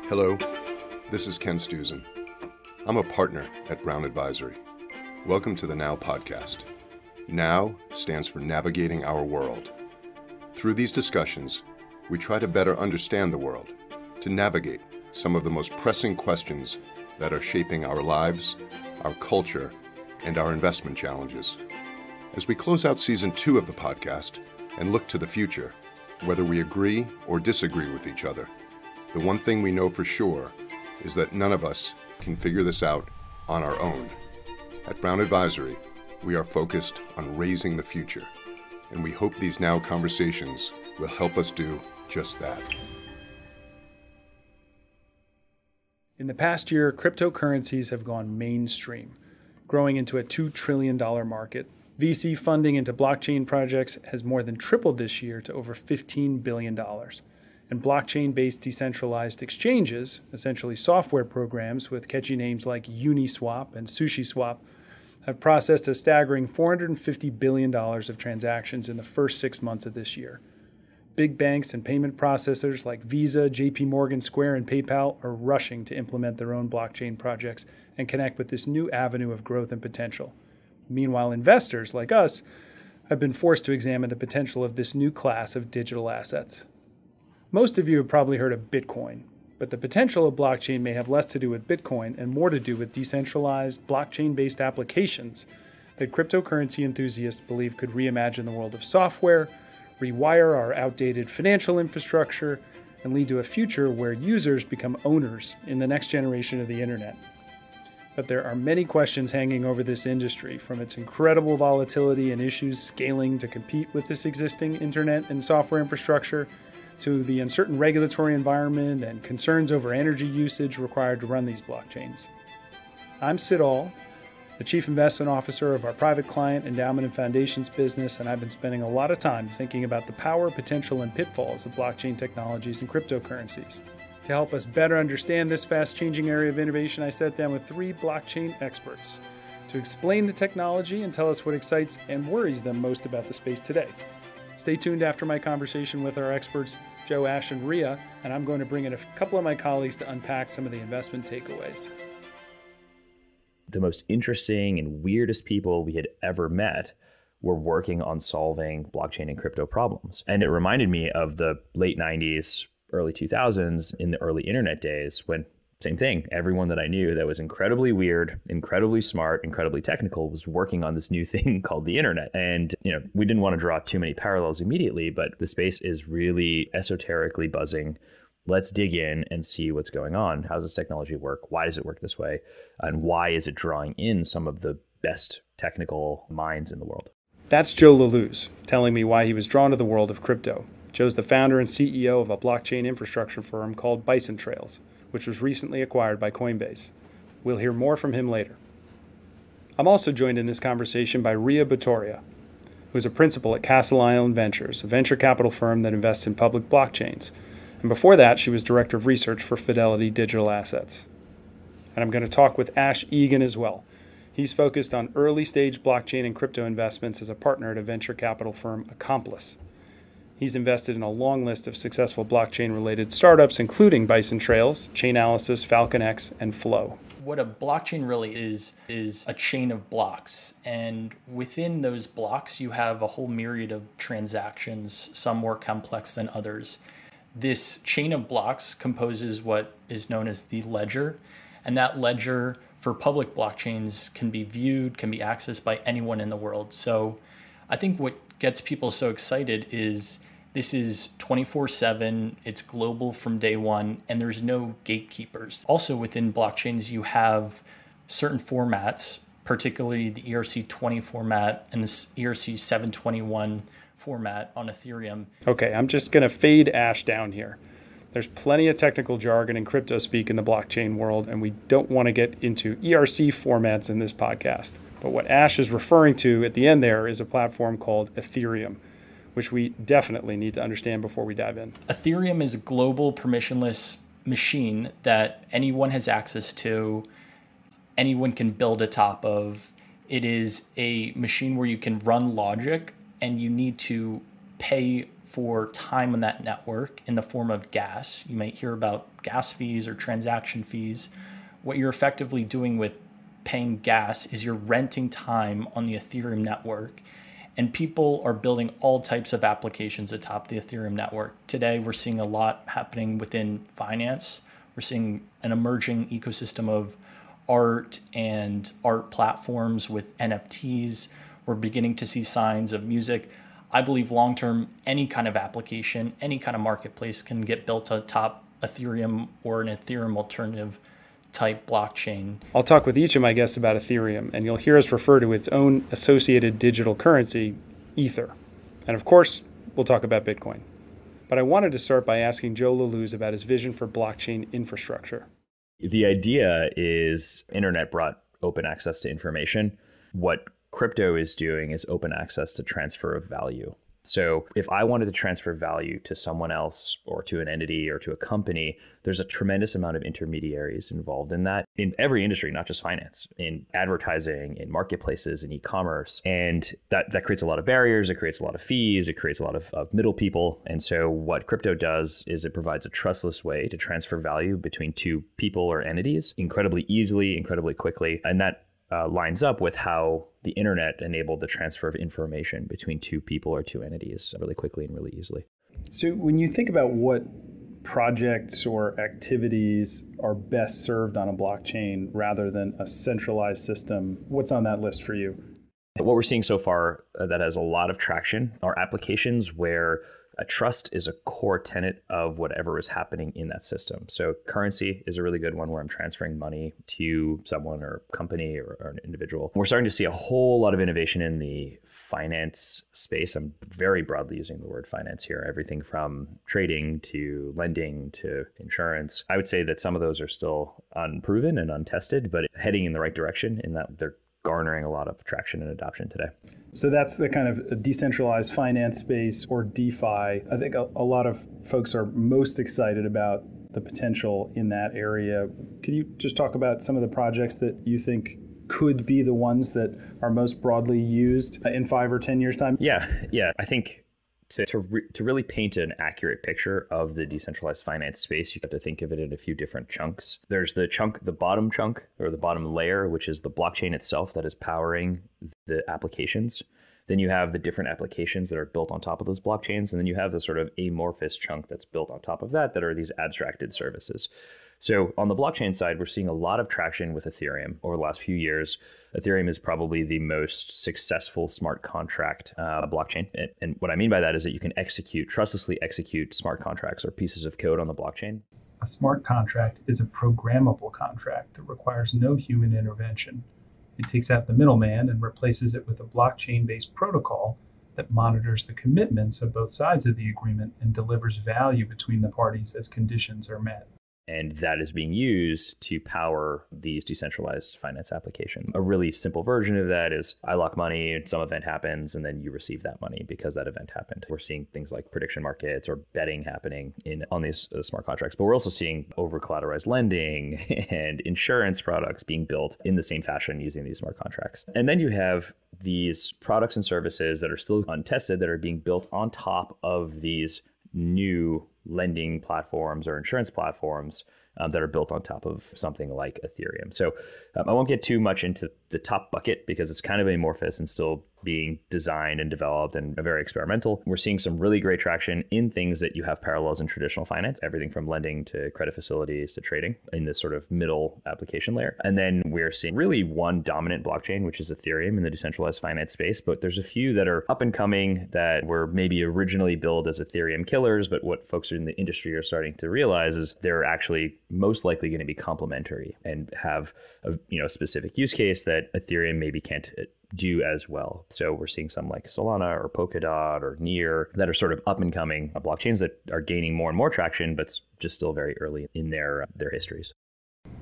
Hello, this is Ken Stuzen. I'm a partner at Brown Advisory. Welcome to the Now podcast. Now stands for Navigating Our World. Through these discussions, we try to better understand the world, to navigate some of the most pressing questions that are shaping our lives, our culture, and our investment challenges. As we close out Season 2 of the podcast and look to the future, whether we agree or disagree with each other, the one thing we know for sure is that none of us can figure this out on our own. At Brown Advisory, we are focused on raising the future, and we hope these Now conversations will help us do just that. In the past year, cryptocurrencies have gone mainstream, growing into a $2 trillion market. VC funding into blockchain projects has more than tripled this year to over $15 billion. And blockchain-based decentralized exchanges, essentially software programs with catchy names like Uniswap and SushiSwap, have processed a staggering $450 billion of transactions in the first 6 months of this year. Big banks and payment processors like Visa, Jpm, Square, and PayPal are rushing to implement their own blockchain projects and connect with this new avenue of growth and potential. Meanwhile, investors like us have been forced to examine the potential of this new class of digital assets. Most of you have probably heard of Bitcoin, but the potential of blockchain may have less to do with Bitcoin and more to do with decentralized, blockchain-based applications that cryptocurrency enthusiasts believe could reimagine the world of software, rewire our outdated financial infrastructure, and lead to a future where users become owners in the next generation of the internet. But there are many questions hanging over this industry, from its incredible volatility and issues scaling to compete with this existing internet and software infrastructure, to the uncertain regulatory environment and concerns over energy usage required to run these blockchains. I'm Sid All, the Chief Investment Officer of our private client endowment and foundations business, and I've been spending a lot of time thinking about the power, potential, and pitfalls of blockchain technologies and cryptocurrencies. To help us better understand this fast-changing area of innovation, I sat down with 3 blockchain experts to explain the technology and tell us what excites and worries them most about the space today. Stay tuned after my conversation with our experts, Joe, Ash, and Ria, and I'm going to bring in a couple of my colleagues to unpack some of the investment takeaways. The most interesting and weirdest people we had ever met were working on solving blockchain and crypto problems. And it reminded me of the late 90s, early 2000s, in the early internet days when, same thing, everyone that I knew that was incredibly weird, incredibly smart, incredibly technical was working on this new thing called the internet. And, we didn't want to draw too many parallels immediately, but the space is really esoterically buzzing. Let's dig in and see what's going on. How does this technology work? Why does it work this way? And why is it drawing in some of the best technical minds in the world? That's Joe Laluz telling me why he was drawn to the world of crypto. Joe's the founder and CEO of a blockchain infrastructure firm called Bison Trails, which was recently acquired by Coinbase. We'll hear more from him later. I'm also joined in this conversation by Ria Batoria, who is a principal at Castle Island Ventures, a venture capital firm that invests in public blockchains. And before that, she was director of research for Fidelity Digital Assets. And I'm going to talk with Ash Egan as well. He's focused on early-stage blockchain and crypto investments as a partner at a venture capital firm, Accomplice. He's invested in a long list of successful blockchain-related startups, including Bison Trails, Chainalysis, FalconX, and Flow. What a blockchain really is a chain of blocks. And within those blocks, you have a whole myriad of transactions, some more complex than others. This chain of blocks composes what is known as the ledger. And that ledger for public blockchains can be viewed, can be accessed by anyone in the world. So I think what gets people so excited is this is 24/7, it's global from day one, and there's no gatekeepers. Also within blockchains, you have certain formats, particularly the ERC20 format and the ERC721 format on Ethereum. Okay, I'm just going to fade Ash down here. There's plenty of technical jargon and crypto speak in the blockchain world, and we don't want to get into ERC formats in this podcast. But what Ash is referring to at the end there is a platform called Ethereum, which we definitely need to understand before we dive in. Ethereum is a global permissionless machine that anyone has access to, anyone can build atop of. It is a machine where you can run logic and you need to pay for time on that network in the form of gas. You might hear about gas fees or transaction fees. What you're effectively doing with paying gas is you're renting time on the Ethereum network. And people are building all types of applications atop the Ethereum network. Today, we're seeing a lot happening within finance. We're seeing an emerging ecosystem of art and art platforms with NFTs. We're beginning to see signs of music. I believe long-term, any kind of application, any kind of marketplace can get built atop Ethereum or an Ethereum alternative type blockchain. I'll talk with each of my guests about Ethereum, and you'll hear us refer to its own associated digital currency, Ether. And of course, we'll talk about Bitcoin. But I wanted to start by asking Joe Laluz about his vision for blockchain infrastructure. The idea is internet brought open access to information. What crypto is doing is open access to transfer of value. So if I wanted to transfer value to someone else or to an entity or to a company, there's a tremendous amount of intermediaries involved in that in every industry, not just finance, in advertising, in marketplaces, in e-commerce. And that creates a lot of barriers. It creates a lot of fees. It creates a lot of middle people. And so what crypto does is it provides a trustless way to transfer value between two people or entities incredibly easily, incredibly quickly. And that lines up with how the internet enabled the transfer of information between two people or two entities really quickly and really easily. So when you think about what projects or activities are best served on a blockchain rather than a centralized system, what's on that list for you? What we're seeing so far that has a lot of traction are applications where trust is a core tenet of whatever is happening in that system. So currency is a really good one where I'm transferring money to someone or company or an individual. We're starting to see a whole lot of innovation in the finance space. I'm very broadly using the word finance here. Everything from trading to lending to insurance. I would say that some of those are still unproven and untested, but heading in the right direction in that they're garnering a lot of traction and adoption today. So that's the kind of decentralized finance space, or DeFi. I think a lot of folks are most excited about the potential in that area. Can you just talk about some of the projects that you think could be the ones that are most broadly used in 5 or 10 years' time? Yeah. I think to really paint an accurate picture of the decentralized finance space, you have to think of it in a few different chunks. There's the bottom chunk, or the bottom layer, which is the blockchain itself that is powering the applications. Then you have the different applications that are built on top of those blockchains. And then you have the sort of amorphous chunk that's built on top of that are these abstracted services. So on the blockchain side, we're seeing a lot of traction with Ethereum over the last few years. Ethereum is probably the most successful smart contract blockchain. And what I mean by that is that you can trustlessly execute smart contracts or pieces of code on the blockchain. A smart contract is a programmable contract that requires no human intervention. It takes out the middleman and replaces it with a blockchain-based protocol that monitors the commitments of both sides of the agreement and delivers value between the parties as conditions are met. And that is being used to power these decentralized finance applications. A really simple version of that is I lock money and some event happens and then you receive that money because that event happened. We're seeing things like prediction markets or betting happening on these smart contracts, but we're also seeing over-collateralized lending and insurance products being built in the same fashion using these smart contracts. And then you have these products and services that are still untested that are being built on top of these new lending platforms or insurance platforms that are built on top of something like Ethereum. So I won't get too much into the top bucket because it's kind of amorphous and still being designed and developed and very experimental. We're seeing some really great traction in things that you have parallels in traditional finance, everything from lending to credit facilities to trading in this sort of middle application layer. And then we're seeing really one dominant blockchain, which is Ethereum in the decentralized finance space. But there's a few that are up and coming that were maybe originally billed as Ethereum killers. But what folks in the industry are starting to realize is they're actually most likely going to be complementary and have a specific use case that Ethereum maybe can't do as well. So we're seeing some like Solana or Polkadot or Near that are sort of up and coming blockchains that are gaining more and more traction, but just still very early in their histories.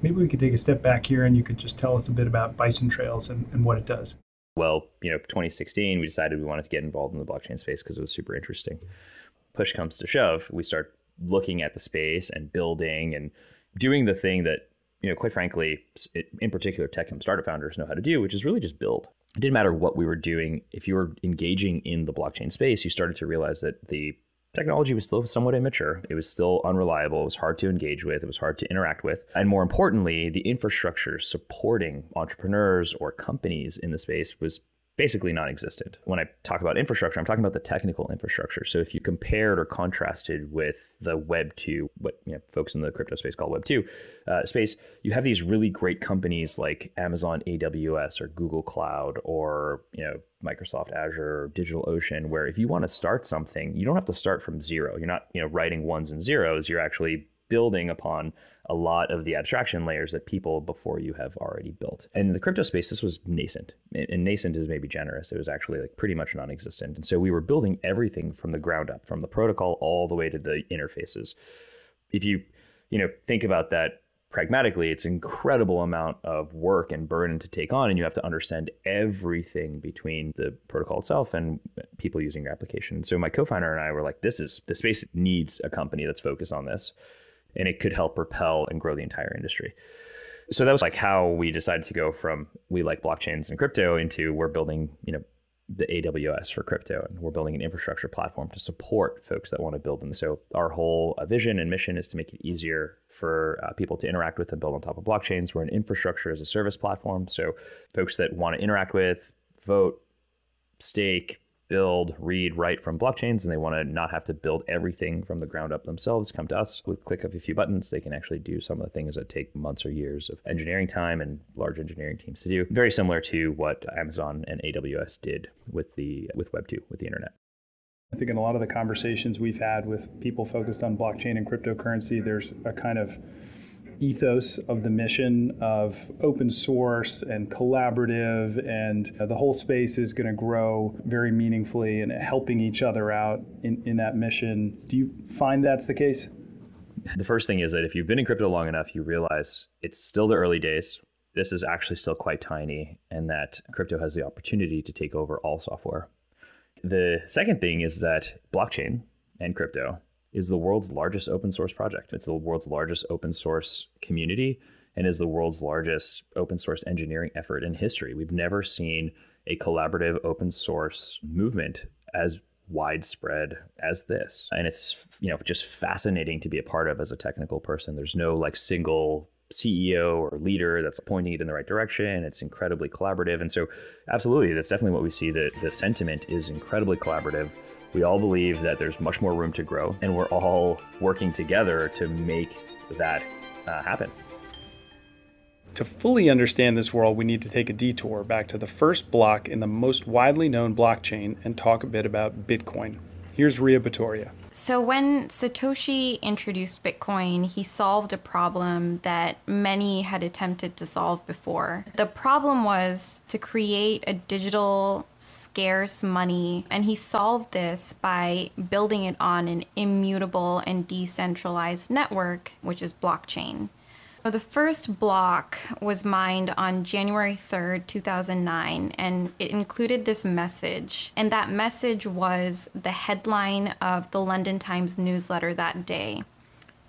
Maybe we could take a step back here and you could just tell us a bit about Bison Trails and what it does. Well, 2016, we decided we wanted to get involved in the blockchain space because it was super interesting. Push comes to shove, we start looking at the space and building and doing the thing that, quite frankly, in particular, tech and startup founders know how to do, which is really just build. It didn't matter what we were doing. If you were engaging in the blockchain space, you started to realize that the Technology was still somewhat immature. It was still unreliable. It was hard to engage with. It was hard to interact with. And more importantly, the infrastructure supporting entrepreneurs or companies in the space was basically non-existent. When I talk about infrastructure, I'm talking about the technical infrastructure. So if you compared or contrasted with the Web 2, what folks in the crypto space call Web 2 space, you have these really great companies like Amazon AWS or Google Cloud or Microsoft Azure or DigitalOcean, where if you want to start something, you don't have to start from zero. You're not writing ones and zeros. You're actually building upon a lot of the abstraction layers that people before you have already built. And in the crypto space, this was nascent. And nascent is maybe generous. It was actually pretty much non-existent. And so we were building everything from the ground up, from the protocol all the way to the interfaces. If you think about that pragmatically, it's an incredible amount of work and burden to take on, and you have to understand everything between the protocol itself and people using your application. So my co-founder and I were like, the space needs a company that's focused on this, and it could help propel and grow the entire industry. So that was like how we decided to go from we like blockchains and crypto into we're building, the AWS for crypto, and we're building an infrastructure platform to support folks that want to build them. So our whole vision and mission is to make it easier for people to interact with and build on top of blockchains. We're an infrastructure as a service platform. So folks that want to interact with, vote, stake, build, read, write from blockchains, and they want to not have to build everything from the ground up themselves, come to us with click of a few buttons. They can actually do some of the things that take months or years of engineering time and large engineering teams to do. Very similar to what Amazon and AWS did with Web 2, with the internet. I think in a lot of the conversations we've had with people focused on blockchain and cryptocurrency, there's a kind of ethos of the mission of open source and collaborative, and the whole space is going to grow very meaningfully and helping each other out in that mission. Do you find that's the case? The first thing is that if you've been in crypto long enough, you realize it's still the early days. This is actually still quite tiny, and that crypto has the opportunity to take over all software. The second thing is that blockchain and crypto is the world's largest open source project. It's the world's largest open source community and is the world's largest open source engineering effort in history. We've never seen a collaborative open source movement as widespread as this. And it's, just fascinating to be a part of as a technical person. There's no single CEO or leader that's pointing it in the right direction. It's incredibly collaborative. And so absolutely, that's definitely what we see. The sentiment is incredibly collaborative. We all believe that there's much more room to grow, and we're all working together to make that happen. To fully understand this world, we need to take a detour back to the first block in the most widely known blockchain and talk a bit about Bitcoin. Here's Ria Batoria. So when Satoshi introduced Bitcoin, he solved a problem that many had attempted to solve before. The problem was to create a digital scarce money, and he solved this by building it on an immutable and decentralized network, which is blockchain. The first block was mined on January 3rd, 2009, and it included this message. And that message was the headline of the London Times newsletter that day.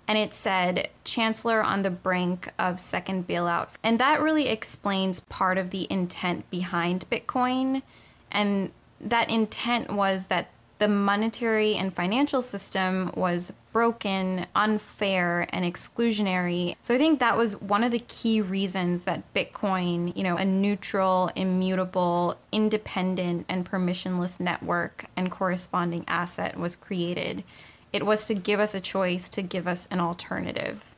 And it said, "Chancellor on the brink of second bailout." And that really explains part of the intent behind Bitcoin. And that intent was that the monetary and financial system was broken, unfair, and exclusionary. So I think that was one of the key reasons that Bitcoin, a neutral, immutable, independent, and permissionless network and corresponding asset was created. It was to give us a choice, to give us an alternative.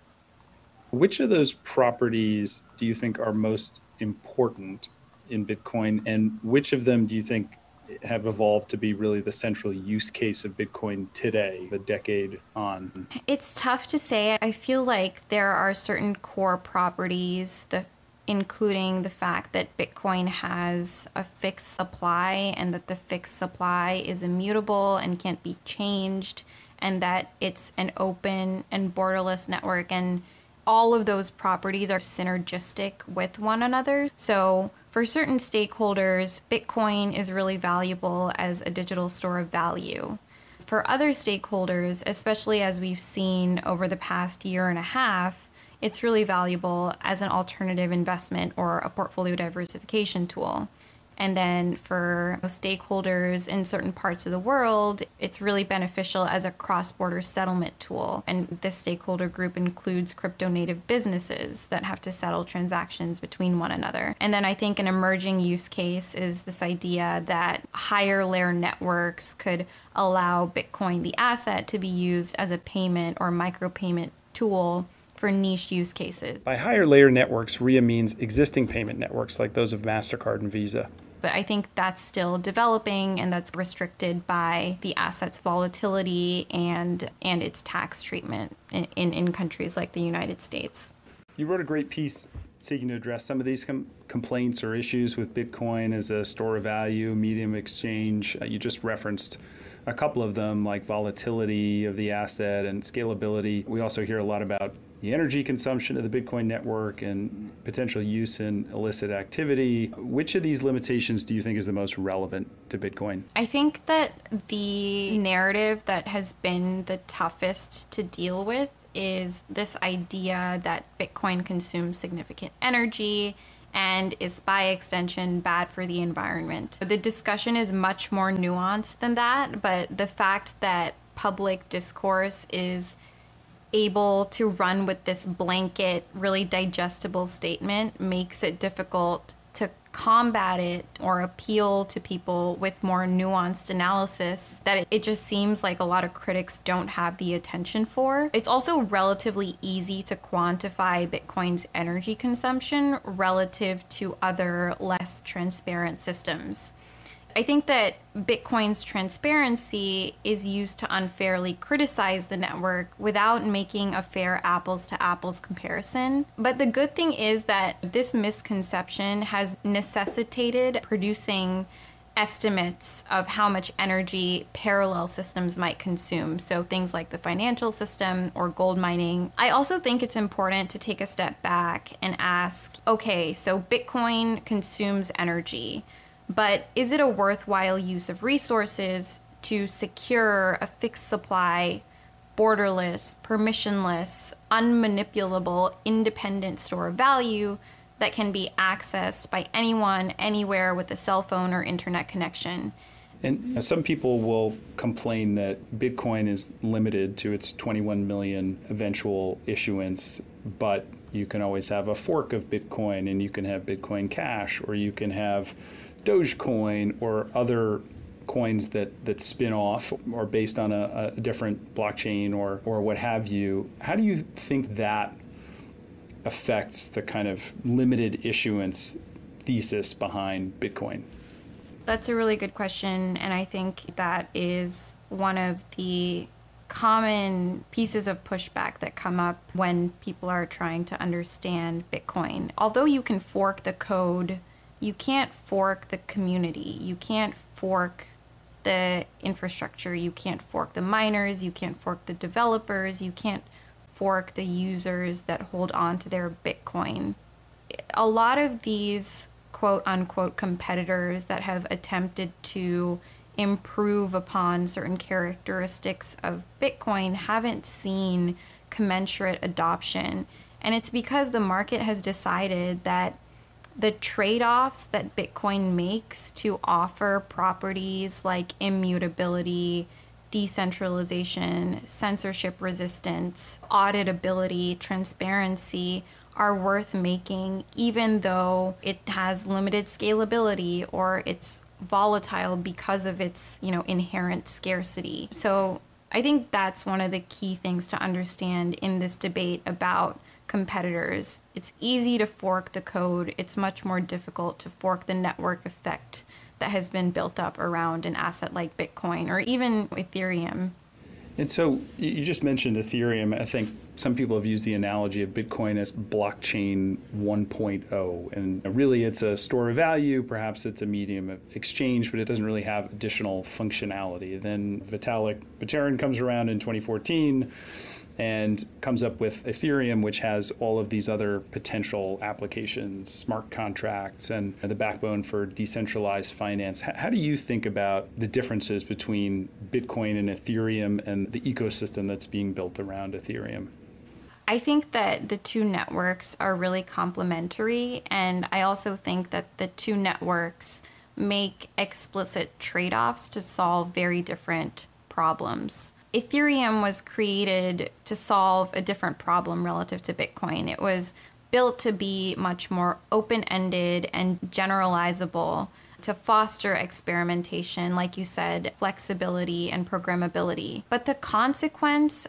Which of those properties do you think are most important in Bitcoin, and which of them do you think have evolved to be really the central use case of Bitcoin today, a decade on? It's tough to say. I feel like there are certain core properties, including the fact that Bitcoin has a fixed supply and that the fixed supply is immutable and can't be changed, and that it's an open and borderless network, and all of those properties are synergistic with one another. So for certain stakeholders, Bitcoin is really valuable as a digital store of value. For other stakeholders, especially as we've seen over the past year and a half, it's really valuable as an alternative investment or a portfolio diversification tool. And then for stakeholders in certain parts of the world, it's really beneficial as a cross-border settlement tool. And this stakeholder group includes crypto-native businesses that have to settle transactions between one another. And then I think an emerging use case is this idea that higher layer networks could allow Bitcoin, the asset, to be used as a payment or micropayment tool for niche use cases. By higher layer networks, RIA means existing payment networks like those of MasterCard and Visa. But I think that's still developing, and that's restricted by the asset's volatility and its tax treatment in countries like the United States. You wrote a great piece seeking to address some of these complaints or issues with Bitcoin as a store of value, medium of exchange. You just referenced a couple of them, like volatility of the asset and scalability. We also hear a lot about the energy consumption of the Bitcoin network and potential use in illicit activity. Which of these limitations do you think is the most relevant to Bitcoin? I think that the narrative that has been the toughest to deal with is this idea that Bitcoin consumes significant energy and is by extension bad for the environment. The discussion is much more nuanced than that, but the fact that public discourse is able to run with this blanket, really digestible statement makes it difficult to combat it or appeal to people with more nuanced analysis that it just seems like a lot of critics don't have the attention for. It's also relatively easy to quantify Bitcoin's energy consumption relative to other less transparent systems. I think that Bitcoin's transparency is used to unfairly criticize the network without making a fair apples to apples comparison. But the good thing is that this misconception has necessitated producing estimates of how much energy parallel systems might consume. So things like the financial system or gold mining. I also think it's important to take a step back and ask, okay, so Bitcoin consumes energy. But is it a worthwhile use of resources to secure a fixed supply, borderless, permissionless, unmanipulable, independent store of value that can be accessed by anyone, anywhere with a cell phone or internet connection? And some people will complain that Bitcoin is limited to its 21 million eventual issuance, but you can always have a fork of Bitcoin, and you can have Bitcoin Cash, or you can have Dogecoin or other coins that spin off or based on a different blockchain or what have you. How do you think that affects the kind of limited issuance thesis behind Bitcoin? That's a really good question, and I think that is one of the common pieces of pushback that come up when people are trying to understand Bitcoin. Although you can fork the code, you can't fork the community. You can't fork the infrastructure. You can't fork the miners. You can't fork the developers. You can't fork the users that hold on to their Bitcoin. A lot of these quote unquote competitors that have attempted to improve upon certain characteristics of Bitcoin haven't seen commensurate adoption. And it's because the market has decided that the trade-offs that Bitcoin makes to offer properties like immutability, decentralization, censorship resistance, auditability, transparency are worth making, even though it has limited scalability or it's volatile because of its, inherent scarcity. So I think that's one of the key things to understand in this debate about competitors. It's easy to fork the code. It's much more difficult to fork the network effect that has been built up around an asset like Bitcoin or even Ethereum. And so you just mentioned Ethereum. I think some people have used the analogy of Bitcoin as blockchain 1.0. And really it's a store of value. Perhaps it's a medium of exchange, but it doesn't really have additional functionality. Then Vitalik Buterin comes around in 2014 and comes up with Ethereum, which has all of these other potential applications, smart contracts, and the backbone for decentralized finance. How do you think about the differences between Bitcoin and Ethereum and the ecosystem that's being built around Ethereum? I think that the two networks are really complementary, and I also think that the two networks make explicit trade-offs to solve very different problems. Ethereum was created to solve a different problem relative to Bitcoin. It was built to be much more open-ended and generalizable, to foster experimentation, like you said, flexibility and programmability. But the consequence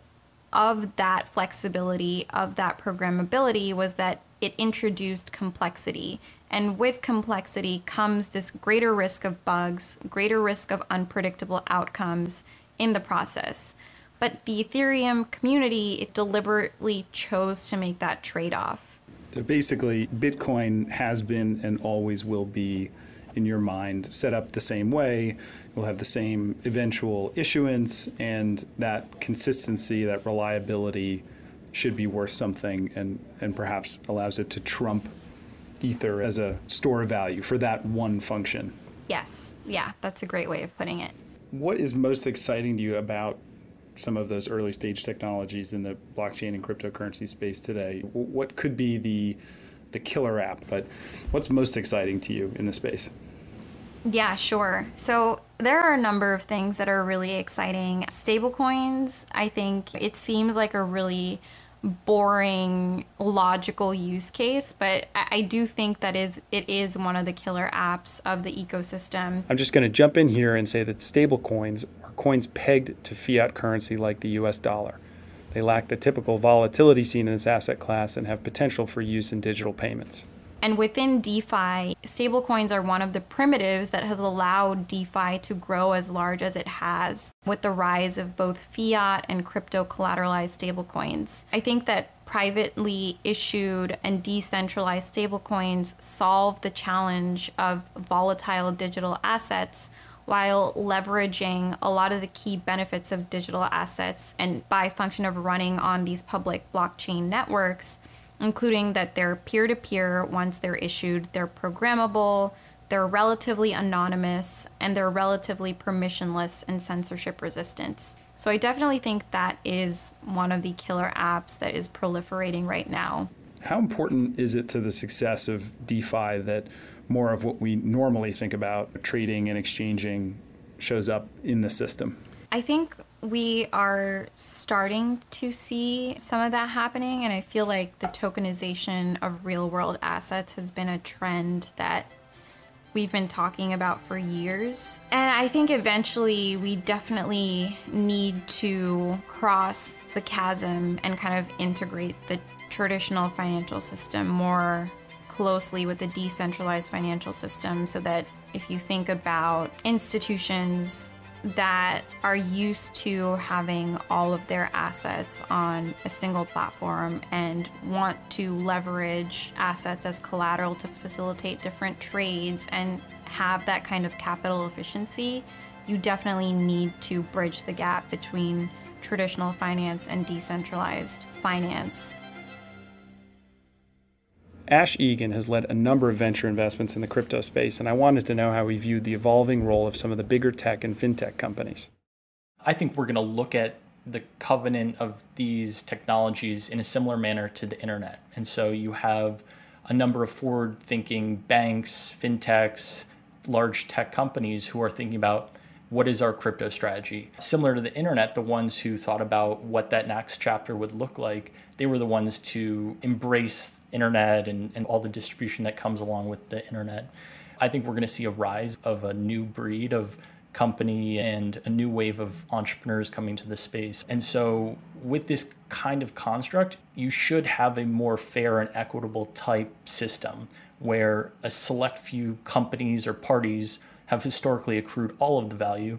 of that flexibility, of that programmability, was that it introduced complexity. And with complexity comes this greater risk of bugs, greater risk of unpredictable outcomes in the process. But the Ethereum community, it deliberately chose to make that trade-off. So basically, Bitcoin has been and always will be, in your mind, set up the same way. We'll have the same eventual issuance, and that consistency, that reliability should be worth something, and perhaps allows it to trump Ether as a store of value for that one function. Yes, yeah, that's a great way of putting it. What is most exciting to you about some of those early stage technologies in the blockchain and cryptocurrency space today? What could be the killer app, but what's most exciting to you in the space? Yeah, sure. So there are a number of things that are really exciting. Stablecoins, I think it seems like a really boring, logical use case, but I do think that it is one of the killer apps of the ecosystem. I'm just going to jump in here and say that stablecoins are coins pegged to fiat currency like the US dollar. They lack the typical volatility seen in this asset class and have potential for use in digital payments. And within DeFi, stablecoins are one of the primitives that has allowed DeFi to grow as large as it has with the rise of both fiat and crypto collateralized stablecoins. I think that privately issued and decentralized stablecoins solve the challenge of volatile digital assets while leveraging a lot of the key benefits of digital assets, and by function of running on these public blockchain networks, including that they're peer-to-peer once they're issued, they're programmable, they're relatively anonymous, and they're relatively permissionless and censorship resistant. So I definitely think that is one of the killer apps that is proliferating right now. How important is it to the success of DeFi that more of what we normally think about, trading and exchanging, shows up in the system? I think we are starting to see some of that happening, and I feel like the tokenization of real-world assets has been a trend that we've been talking about for years. And I think eventually we definitely need to cross the chasm and kind of integrate the traditional financial system more closely with the decentralized financial system, so that if you think about institutions that are used to having all of their assets on a single platform and want to leverage assets as collateral to facilitate different trades and have that kind of capital efficiency, you definitely need to bridge the gap between traditional finance and decentralized finance. Ash Egan has led a number of venture investments in the crypto space, and I wanted to know how he viewed the evolving role of some of the bigger tech and fintech companies. I think we're going to look at the covenant of these technologies in a similar manner to the internet. And so you have a number of forward-thinking banks, fintechs, large tech companies who are thinking about what is our crypto strategy. Similar to the internet, the ones who thought about what that next chapter would look like, they were the ones to embrace internet and all the distribution that comes along with the internet. I think we're going to see a rise of a new breed of company and a new wave of entrepreneurs coming to the space. And so with this kind of construct, you should have a more fair and equitable type system where a select few companies or parties have historically accrued all of the value.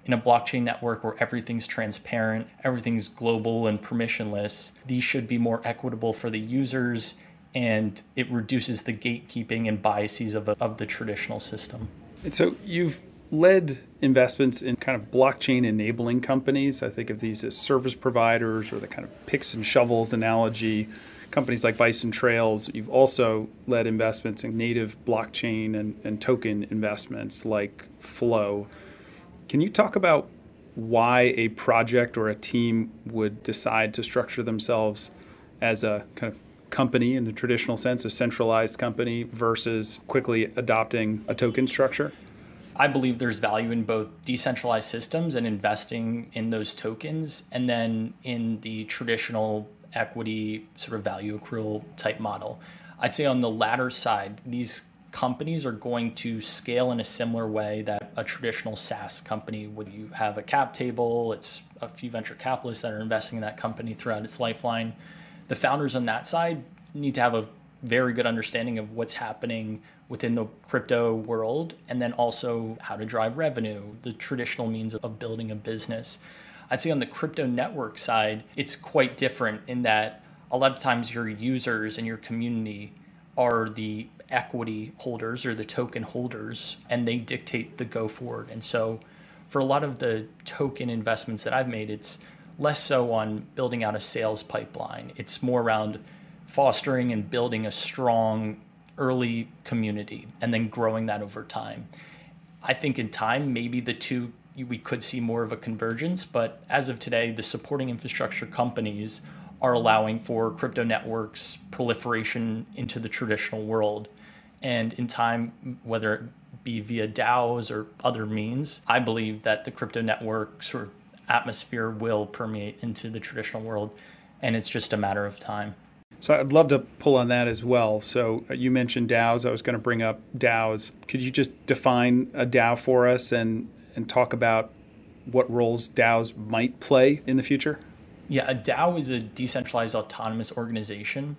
In a blockchain network where everything's transparent, everything's global and permissionless, these should be more equitable for the users, and it reduces the gatekeeping and biases of the traditional system. And so you've led investments in kind of blockchain enabling companies. I think of these as service providers, or the kind of picks and shovels analogy, companies like Bison Trails. You've also led investments in native blockchain and token investments like Flow. Can you talk about why a project or a team would decide to structure themselves as a kind of company in the traditional sense, a centralized company, versus quickly adopting a token structure? I believe there's value in both decentralized systems and investing in those tokens, and then in the traditional equity sort of value accrual type model. I'd say on the latter side, these companies are going to scale in a similar way that a traditional SaaS company would. You have a cap table, it's a few venture capitalists that are investing in that company throughout its lifeline. The founders on that side need to have a very good understanding of what's happening within the crypto world, and then also how to drive revenue, the traditional means of building a business. I'd say on the crypto network side, it's quite different in that a lot of times your users and your community are the equity holders or the token holders, and they dictate the go forward. And so for a lot of the token investments that I've made, it's less so on building out a sales pipeline. It's more around fostering and building a strong early community and then growing that over time. I think in time, maybe the two, we could see more of a convergence, but as of today, the supporting infrastructure companies are allowing for crypto networks proliferation into the traditional world. And in time, whether it be via DAOs or other means, I believe that the crypto network sort of atmosphere will permeate into the traditional world, and it's just a matter of time. So I'd love to pull on that as well. So you mentioned DAOs. I was going to bring up DAOs. Could you just define a DAO for us and talk about what roles DAOs might play in the future? Yeah, a DAO is a decentralized autonomous organization.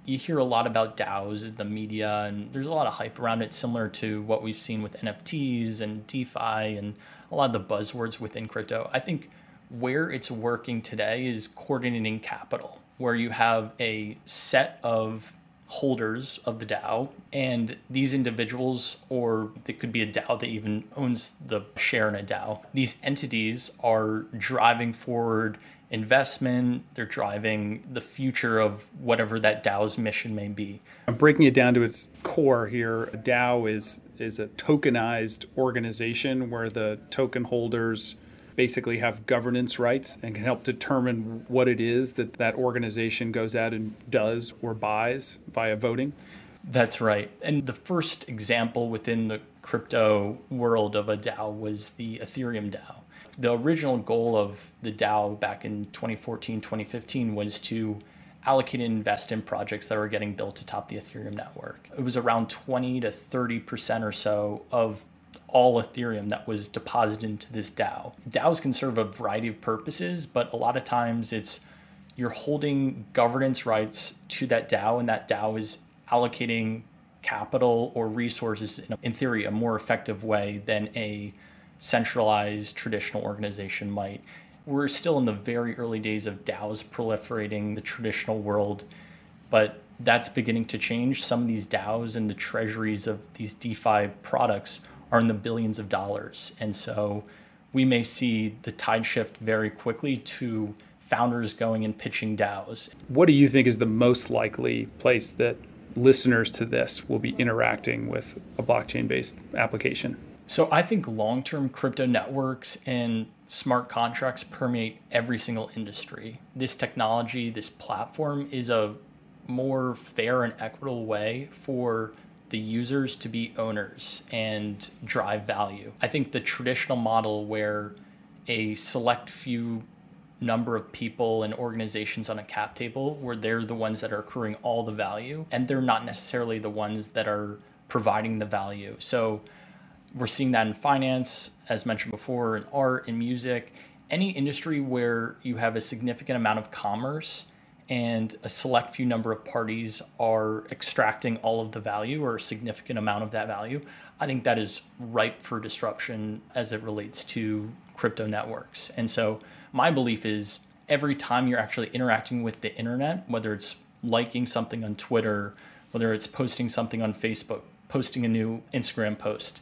You hear a lot about DAOs in the media, and there's a lot of hype around it, similar to what we've seen with NFTs and DeFi and a lot of the buzzwords within crypto. I think where it's working today is coordinating capital, where you have a set of holders of the DAO, and these individuals, or it could be a DAO that even owns the share in a DAO, these entities are driving forward investment, they're driving the future of whatever that DAO's mission may be. I'm breaking it down to its core here. A DAO is a tokenized organization where the token holders basically have governance rights and can help determine what it is that that organization goes out and does or buys via voting. That's right. And the first example within the crypto world of a DAO was the Ethereum Dao. The original goal of the DAO back in 2014, 2015 was to allocate and invest in projects that were getting built atop the Ethereum network. It was around 20 to 30% or so of all Ethereum that was deposited into this DAO. DAOs can serve a variety of purposes, but a lot of times you're holding governance rights to that DAO, and that DAO is allocating capital or resources in theory, a more effective way than a centralized traditional organization might. We're still in the very early days of DAOs proliferating the traditional world, but that's beginning to change. Some of these DAOs and the treasuries of these DeFi products are in the billions of dollars. And so we may see the tide shift very quickly to founders going and pitching DAOs. What do you think is the most likely place that listeners to this will be interacting with a blockchain-based application? So I think long-term crypto networks and smart contracts permeate every single industry. This technology, this platform is a more fair and equitable way for the users to be owners and drive value. I think the traditional model where a select few number of people and organizations on a cap table, where they're the ones that are accruing all the value, and they're not necessarily the ones that are providing the value. So we're seeing that in finance, as mentioned before, in art, in music, any industry where you have a significant amount of commerce and a select few number of parties are extracting all of the value or a significant amount of that value. I think that is ripe for disruption as it relates to crypto networks. And so my belief is every time you're actually interacting with the internet, whether it's liking something on Twitter, whether it's posting something on Facebook, posting a new Instagram post,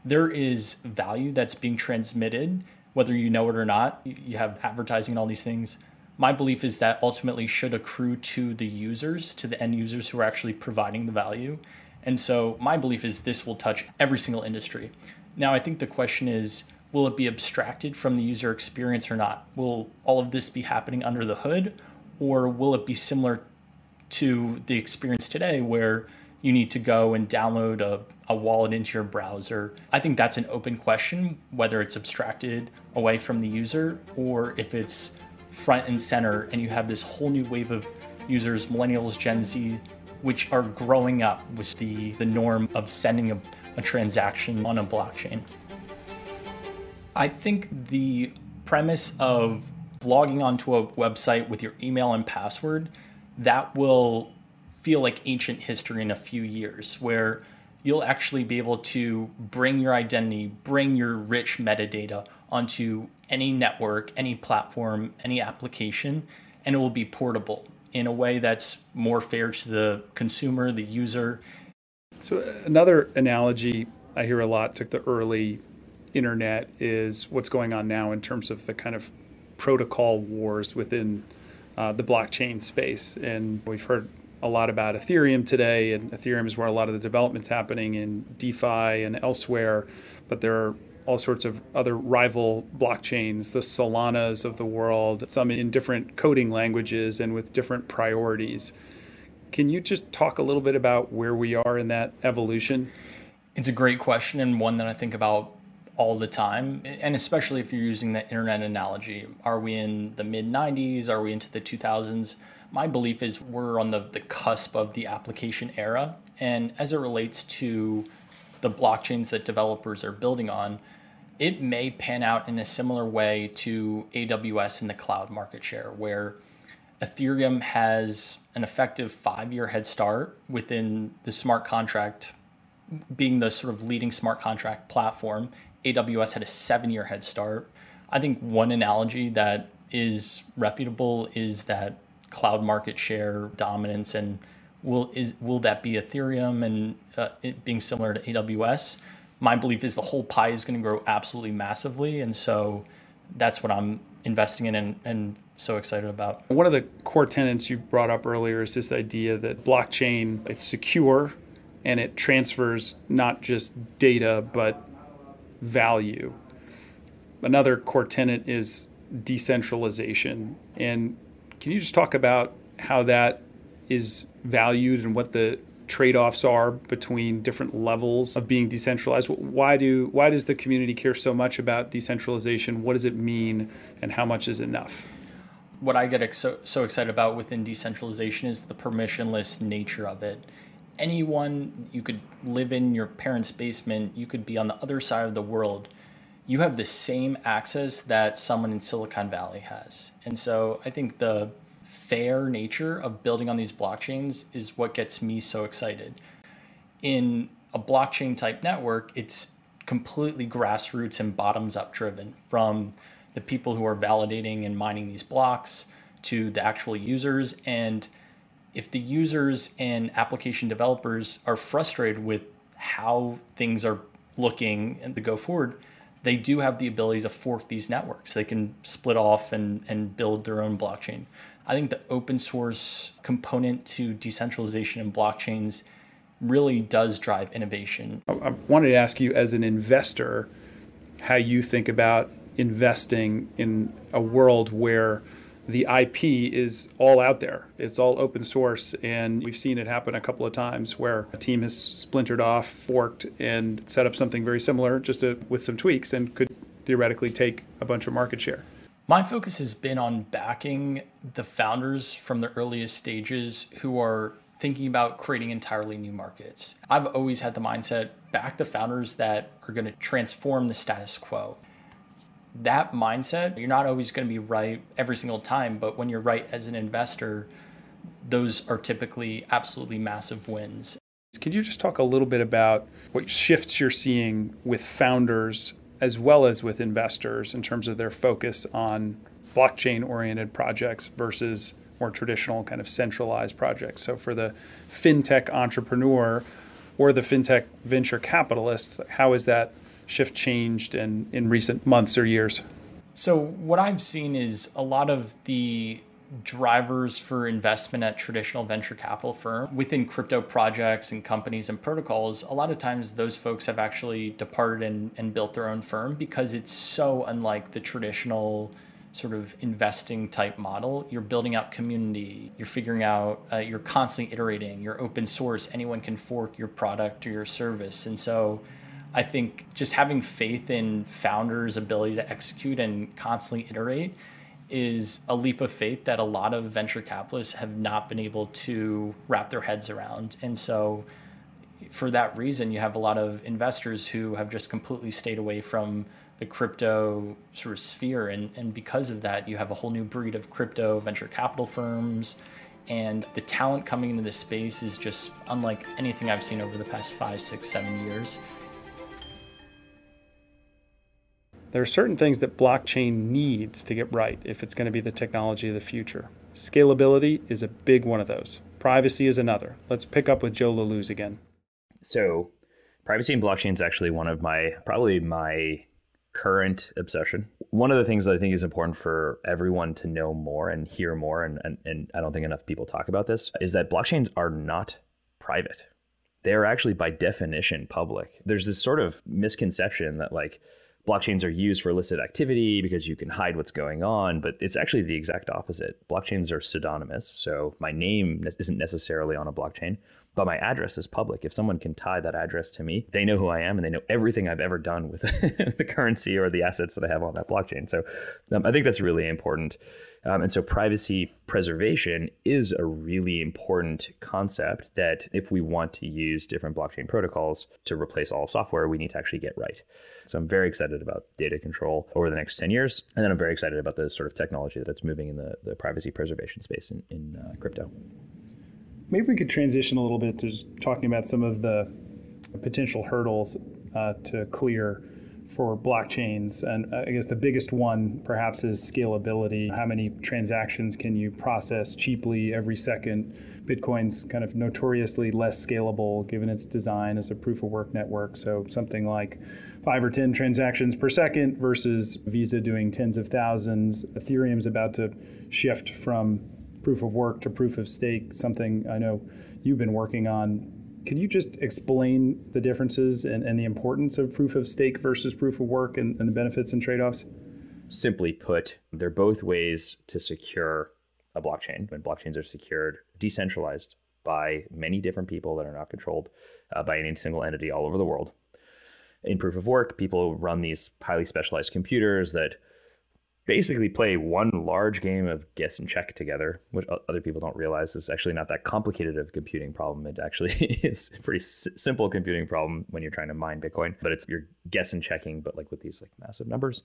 there is value that's being transmitted, whether you know it or not. You have advertising and all these things. My belief is that ultimately should accrue to the users, to the end users who are actually providing the value. And so my belief is this will touch every single industry. Now, I think the question is, will it be abstracted from the user experience or not? Will all of this be happening under the hood, or will it be similar to the experience today where you need to go and download a wallet into your browser. I think that's an open question, whether it's abstracted away from the user or if it's front and center and you have this whole new wave of users, millennials, Gen Z, which are growing up with the norm of sending a transaction on a blockchain. I think the premise of logging onto a website with your email and password, that will feel like ancient history in a few years, where you'll actually be able to bring your identity, bring your rich metadata onto any network, any platform, any application, and it will be portable in a way that's more fair to the consumer, the user. So another analogy I hear a lot to the early internet is what's going on now in terms of the kind of protocol wars within the blockchain space. And we've heard a lot about Ethereum today, and Ethereum is where a lot of the development's happening in DeFi and elsewhere, but there are all sorts of other rival blockchains, the Solanas of the world, some in different coding languages and with different priorities. Can you just talk a little bit about where we are in that evolution? It's a great question, and one that I think about all the time, and especially if you're using the internet analogy. Are we in the mid-90s? Are we into the 2000s? My belief is we're on the cusp of the application era, and as it relates to the blockchains that developers are building on, it may pan out in a similar way to AWS in the cloud market share, where Ethereum has an effective 5-year head start within the smart contract, being the sort of leading smart contract platform. AWS had a 7-year head start. I think one analogy that is reputable is that cloud market share dominance, and will that be Ethereum and it being similar to AWS? My belief is the whole pie is going to grow absolutely massively, and so that's what I'm investing in and so excited about. One of the core tenets you brought up earlier is this idea that blockchain, it's secure and it transfers not just data but value. Another core tenet is decentralization. And can you just talk about how that is valued and what the trade-offs are between different levels of being decentralized? Why does the community care so much about decentralization? What does it mean, and how much is enough? What I get so excited about within decentralization is the permissionless nature of it. Anyone, you could live in your parents' basement, you could be on the other side of the world. You have the same access that someone in Silicon Valley has. And so I think the fair nature of building on these blockchains is what gets me so excited. In a blockchain type network, it's completely grassroots and bottoms up driven, from the people who are validating and mining these blocks to the actual users. And if the users and application developers are frustrated with how things are looking and the go forward, they do have the ability to fork these networks. They can split off and build their own blockchain. I think the open source component to decentralization and blockchains really does drive innovation. I wanted to ask you, as an investor, how you think about investing in a world where the IP is all out there. It's all open source, and we've seen it happen a couple of times where a team has splintered off, forked, and set up something very similar with some tweaks and could theoretically take a bunch of market share. My focus has been on backing the founders from the earliest stages who are thinking about creating entirely new markets. I've always had the mindset, back the founders that are going to transform the status quo. That mindset, you're not always going to be right every single time, but when you're right as an investor, those are typically absolutely massive wins. Could you just talk a little bit about what shifts you're seeing with founders as well as with investors in terms of their focus on blockchain-oriented projects versus more traditional kind of centralized projects? So for the fintech entrepreneur or the fintech venture capitalists, how has that shift changed in recent months or years? So what I've seen is a lot of the drivers for investment at traditional venture capital firm within crypto projects and companies and protocols, a lot of times those folks have actually departed and built their own firm because it's so unlike the traditional sort of investing type model, you're building out community, you're figuring out, you're constantly iterating, you're open source, anyone can fork your product or your service. And so I think just having faith in founders' ability to execute and constantly iterate is a leap of faith that a lot of venture capitalists have not been able to wrap their heads around. And so for that reason, you have a lot of investors who have just completely stayed away from the crypto sort of sphere. And because of that, you have a whole new breed of crypto venture capital firms. And the talent coming into this space is just unlike anything I've seen over the past 5, 6, 7 years. There are certain things that blockchain needs to get right if it's going to be the technology of the future. Scalability is a big one of those. Privacy is another. Let's pick up with Joe Laluz again. So privacy in blockchain is actually one of probably my current obsession. One of the things that I think is important for everyone to know more and hear more, and I don't think enough people talk about this, is that blockchains are not private. They are actually by definition public. There's this sort of misconception that like blockchains are used for illicit activity because you can hide what's going on, but it's actually the exact opposite. Blockchains are pseudonymous, so my name isn't necessarily on a blockchain, but my address is public. If someone can tie that address to me, they know who I am and they know everything I've ever done with the currency or the assets that I have on that blockchain. So I think that's really important. And so privacy preservation is a really important concept that if we want to use different blockchain protocols to replace all of software, we need to actually get right. So I'm very excited about data control over the next 10 years. And then I'm very excited about the sort of technology that's moving in the privacy preservation space in crypto. Maybe we could transition a little bit to talking about some of the potential hurdles to clear for blockchains. And I guess the biggest one perhaps is scalability. How many transactions can you process cheaply every second? Bitcoin's kind of notoriously less scalable given its design as a proof of work network. So something like 5 or 10 transactions per second versus Visa doing tens of thousands. Ethereum's about to shift from proof of work to proof of stake, something I know you've been working on. Could you just explain the differences and the importance of proof of stake versus proof of work and the benefits and trade-offs? Simply put, they're both ways to secure a blockchain. When blockchains are secured, decentralized by many different people that are not controlled by any single entity all over the world. In proof of work, people run these highly specialized computers that basically play one large game of guess and check together, which other people don't realize is actually not that complicated of a computing problem. It actually is a pretty simple computing problem when you're trying to mine Bitcoin, but it's you're guess and checking, but like with these like massive numbers.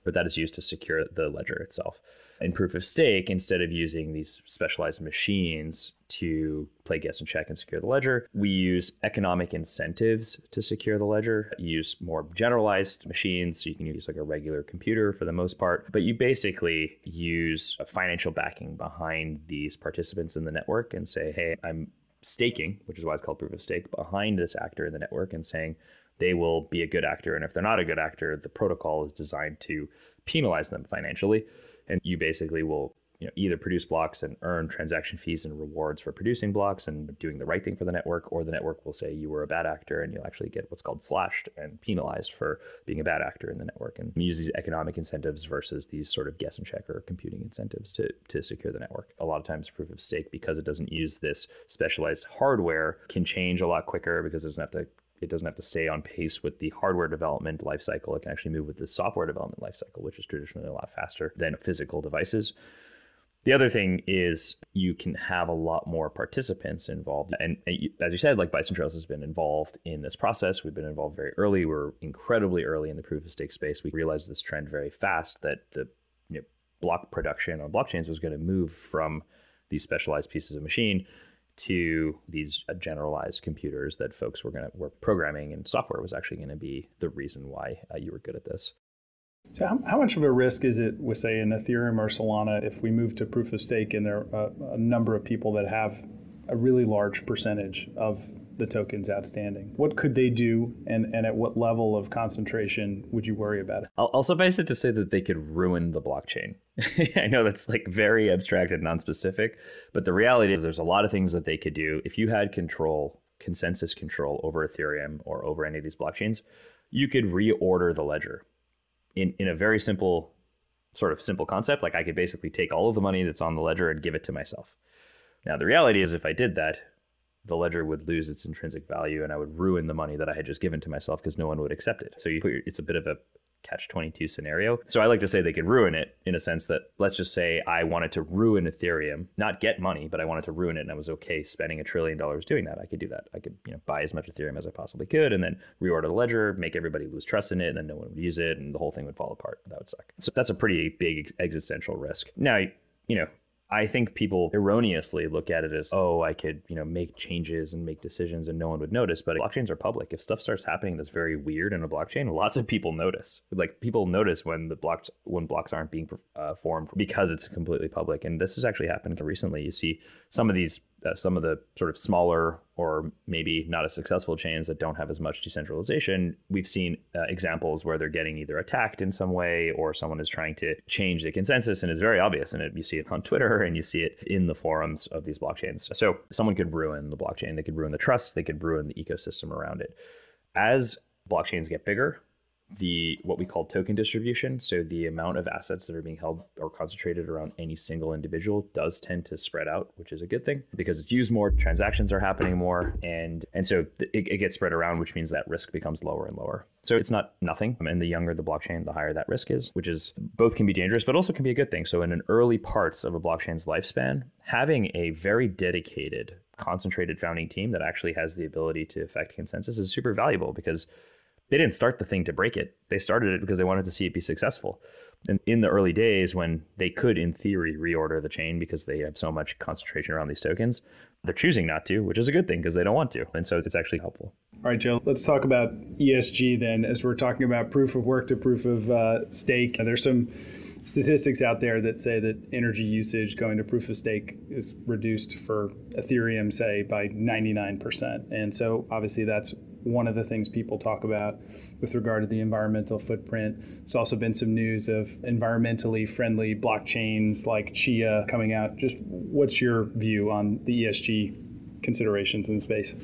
But that is used to secure the ledger itself. In proof of stake, instead of using these specialized machines to play guess and check and secure the ledger, we use economic incentives to secure the ledger. You use more generalized machines, so you can use like a regular computer for the most part, but you basically use a financial backing behind these participants in the network and say, hey, I'm staking, which is why it's called proof of stake, behind this actor in the network and saying they will be a good actor. And if they're not a good actor, the protocol is designed to penalize them financially. And you basically will either produce blocks and earn transaction fees and rewards for producing blocks and doing the right thing for the network, or the network will say you were a bad actor and you'll actually get what's called slashed and penalized for being a bad actor in the network. And use these economic incentives versus these sort of guess and check or computing incentives to secure the network. A lot of times proof of stake, because it doesn't use this specialized hardware, can change a lot quicker because it doesn't have to stay on pace with the hardware development lifecycle. It can actually move with the software development lifecycle, which is traditionally a lot faster than physical devices. The other thing is you can have a lot more participants involved. And as you said, like Bison Trails has been involved in this process. We've been involved very early. We're incredibly early in the proof of stake space. We realized this trend very fast that the block production on blockchains was going to move from these specialized pieces of machine to these generalized computers that folks were programming, and software was actually going to be the reason why you were good at this. So how much of a risk is it with, say, an Ethereum or Solana if we move to proof of stake and there are a number of people that have a really large percentage of the tokens outstanding? What could they do, and at what level of concentration would you worry about it? I'll suffice it to say that they could ruin the blockchain. I know that's like very abstract and non-specific, but the reality is there's a lot of things that they could do. If you had consensus control over Ethereum or over any of these blockchains, you could reorder the ledger in a very simple sort of simple concept. Like I could basically take all of the money that's on the ledger and give it to myself. Now, the reality is if I did that, the ledger would lose its intrinsic value and I would ruin the money that I had just given to myself because no one would accept it. So it's a bit of a catch-22 scenario. So I like to say they could ruin it in a sense that, let's just say I wanted to ruin Ethereum, not get money, but I wanted to ruin it, and I was okay spending $1 trillion doing that. I could do that. I could, buy as much Ethereum as I possibly could and then reorder the ledger, make everybody lose trust in it, and then no one would use it and the whole thing would fall apart. That would suck. So that's a pretty big existential risk. Now, I think people erroneously look at it as, oh, I could, make changes and make decisions and no one would notice. But blockchains are public. If stuff starts happening that's very weird in a blockchain, lots of people notice. Like people notice when blocks aren't being formed because it's completely public. And this has actually happened recently. You see some of the sort of smaller or maybe not as successful chains that don't have as much decentralization. We've seen examples where they're getting either attacked in some way or someone is trying to change the consensus, and it's very obvious. And you see it on Twitter and you see it in the forums of these blockchains. So someone could ruin the blockchain. They could ruin the trust. They could ruin the ecosystem around it. As blockchains get bigger, what we call token distribution, so the amount of assets that are being held or concentrated around any single individual, does tend to spread out, which is a good thing because it's used more, transactions are happening more, and so it gets spread around, which means that risk becomes lower and lower. So it's not nothing, and the younger the blockchain, the higher that risk is, which is both can be dangerous, but also can be a good thing. So in an early parts of a blockchain's lifespan, having a very dedicated, concentrated founding team that actually has the ability to affect consensus is super valuable because they didn't start the thing to break it. They started it because they wanted to see it be successful. And in the early days when they could, in theory, reorder the chain because they have so much concentration around these tokens, they're choosing not to, which is a good thing because they don't want to. And so it's actually helpful. All right, Joe, let's talk about ESG then. As we're talking about proof of work to proof of stake, there's some statistics out there that say that energy usage going to proof of stake is reduced for Ethereum, say, by 99%. And so obviously that's one of the things people talk about with regard to the environmental footprint. There's also been some news of environmentally friendly blockchains like Chia coming out. Just what's your view on the ESG considerations in the space?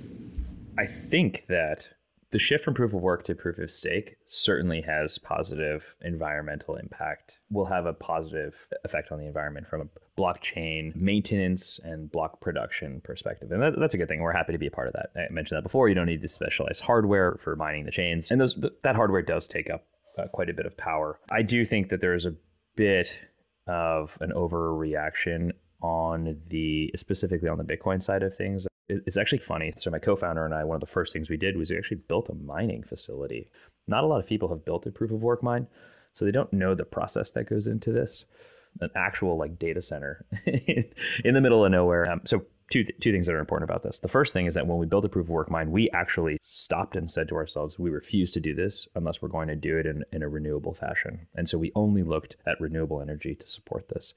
I think that the shift from proof of work to proof of stake certainly has positive environmental impact, will have a positive effect on the environment from a blockchain maintenance and block production perspective. And that's a good thing. We're happy to be a part of that. I mentioned that before. You don't need this specialized hardware for mining the chains. And that hardware does take up quite a bit of power. I do think that there's a bit of an overreaction specifically on the Bitcoin side of things. It's actually funny. So my co-founder and I, one of the first things we did was we actually built a mining facility. Not a lot of people have built a proof of work mine, so they don't know the process that goes into this. An actual data center in the middle of nowhere. So two things that are important about this. The first thing is that when we built a proof of work mine, we actually stopped and said to ourselves, we refuse to do this unless we're going to do it in a renewable fashion. And so we only looked at renewable energy to support this.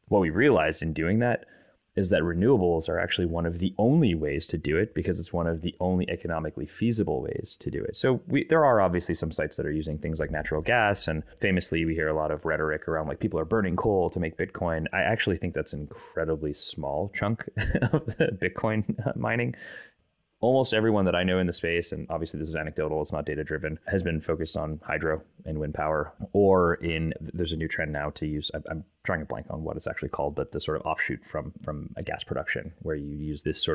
What we realized in doing that is that renewables are actually one of the only ways to do it because it's one of the only economically feasible ways to do it. So there are obviously some sites that are using things like natural gas. And famously, we hear a lot of rhetoric around people are burning coal to make Bitcoin. I actually think that's an incredibly small chunk of the Bitcoin mining. Almost everyone that I know in the space, and obviously this is anecdotal, it's not data driven, has been focused on hydro and wind power, or there's a new trend now to use, I'm drawing a blank on what it's actually called, but the sort of offshoot from a gas production where you use this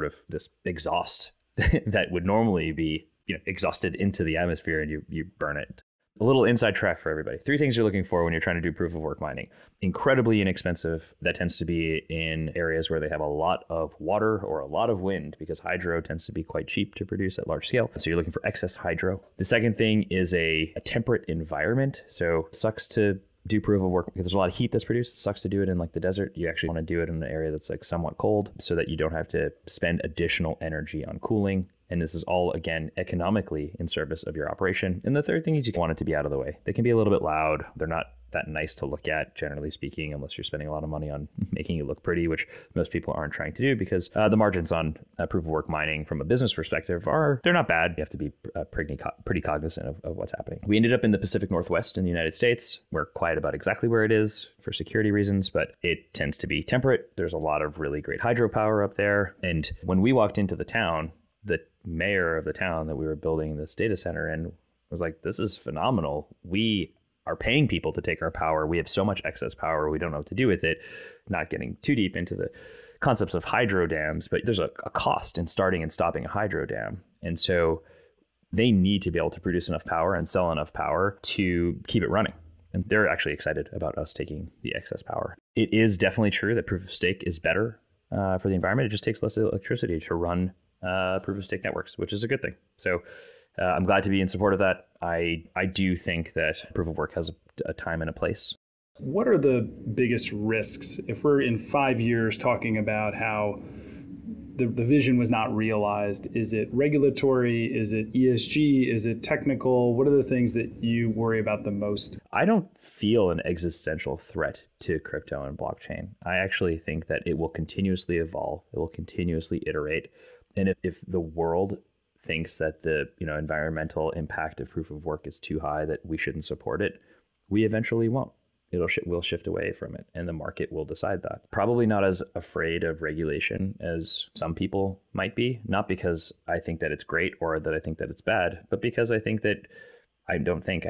exhaust that would normally be exhausted into the atmosphere and you burn it. A little inside track for everybody. 3 things you're looking for when you're trying to do proof of work mining. Incredibly inexpensive. That tends to be in areas where they have a lot of water or a lot of wind because hydro tends to be quite cheap to produce at large scale. So you're looking for excess hydro. The second thing is a temperate environment. So it sucks to do proof of work because there's a lot of heat that's produced. It sucks to do it in the desert. You actually want to do it in an area that's somewhat cold so that you don't have to spend additional energy on cooling. And this is all, again, economically in service of your operation. And the third thing is you want it to be out of the way. They can be a little bit loud. They're not that nice to look at, generally speaking, unless you're spending a lot of money on making it look pretty, which most people aren't trying to do because the margins on proof of work mining from a business perspective they're not bad. You have to be pretty cognizant of what's happening. We ended up in the Pacific Northwest in the United States. We're quiet about exactly where it is for security reasons, but it tends to be temperate. There's a lot of really great hydropower up there. And when we walked into the town, the mayor of the town that we were building this data center in was like, this is phenomenal. We are paying people to take our power. We have so much excess power, we don't know what to do with it. Not getting too deep into the concepts of hydro dams, but there's a cost in starting and stopping a hydro dam. And so they need to be able to produce enough power and sell enough power to keep it running. And they're actually excited about us taking the excess power. It is definitely true that proof of stake is better for the environment. It just takes less electricity to run proof of stake networks, which is a good thing. So I'm glad to be in support of that. I do think that proof of work has a time and a place. What are the biggest risks if we're in 5 years talking about how the vision was not realized? Is it regulatory? Is it ESG? Is it technical? What are the things that you worry about the most? I don't feel an existential threat to crypto and blockchain. I actually think that it will continuously evolve. It will continuously iterate. And if the world thinks that the environmental impact of proof of work is too high, that we shouldn't support it, we eventually won't. We'll shift away from it, and the market will decide that. Probably not as afraid of regulation as some people might be, not because I think that it's great or that I think that it's bad, but because I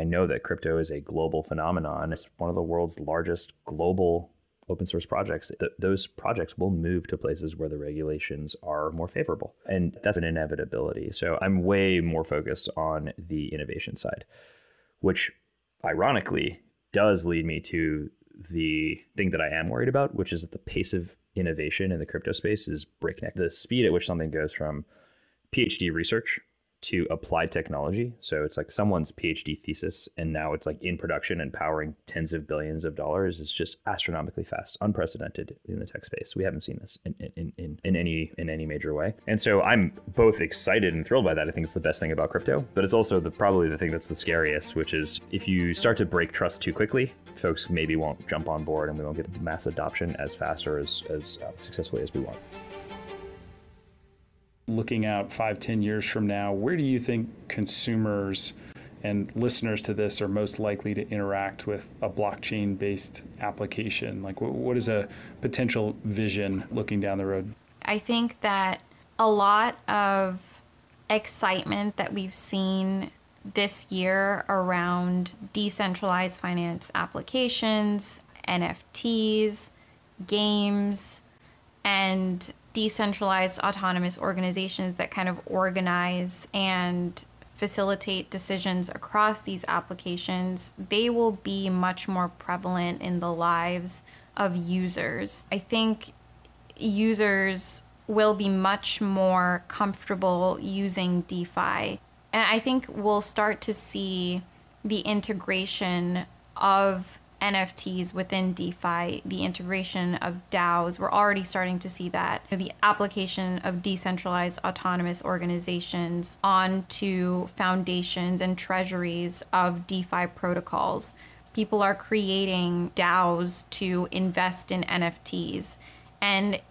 know that crypto is a global phenomenon. It's one of the world's largest global open source projects. Those projects will move to places where the regulations are more favorable, and that's an inevitability. So I'm way more focused on the innovation side, which ironically does lead me to the thing that I am worried about, which is that the pace of innovation in the crypto space is breakneck. The speed at which something goes from PhD research to applied technology. So it's like someone's PhD thesis, and now it's like in production and powering tens of billions of dollars, is just astronomically fast, unprecedented in the tech space. We haven't seen this in any major way. And so I'm both excited and thrilled by that. I think it's the best thing about crypto, but it's also probably the thing that's the scariest, which is if you start to break trust too quickly, folks maybe won't jump on board and we won't get mass adoption as fast or as successfully as we want. Looking out 5-10 years from now, where do you think consumers and listeners to this are most likely to interact with a blockchain-based application? Like, what is a potential vision looking down the road? I think that a lot of excitement that we've seen this year around decentralized finance applications, NFTs, games, and decentralized autonomous organizations that kind of organize and facilitate decisions across these applications, they will be much more prevalent in the lives of users. I think users will be much more comfortable using DeFi. And I think we'll start to see the integration of NFTs within DeFi, the integration of DAOs. We're already starting to see that. The application of decentralized autonomous organizations onto foundations and treasuries of DeFi protocols. People are creating DAOs to invest in NFTs. And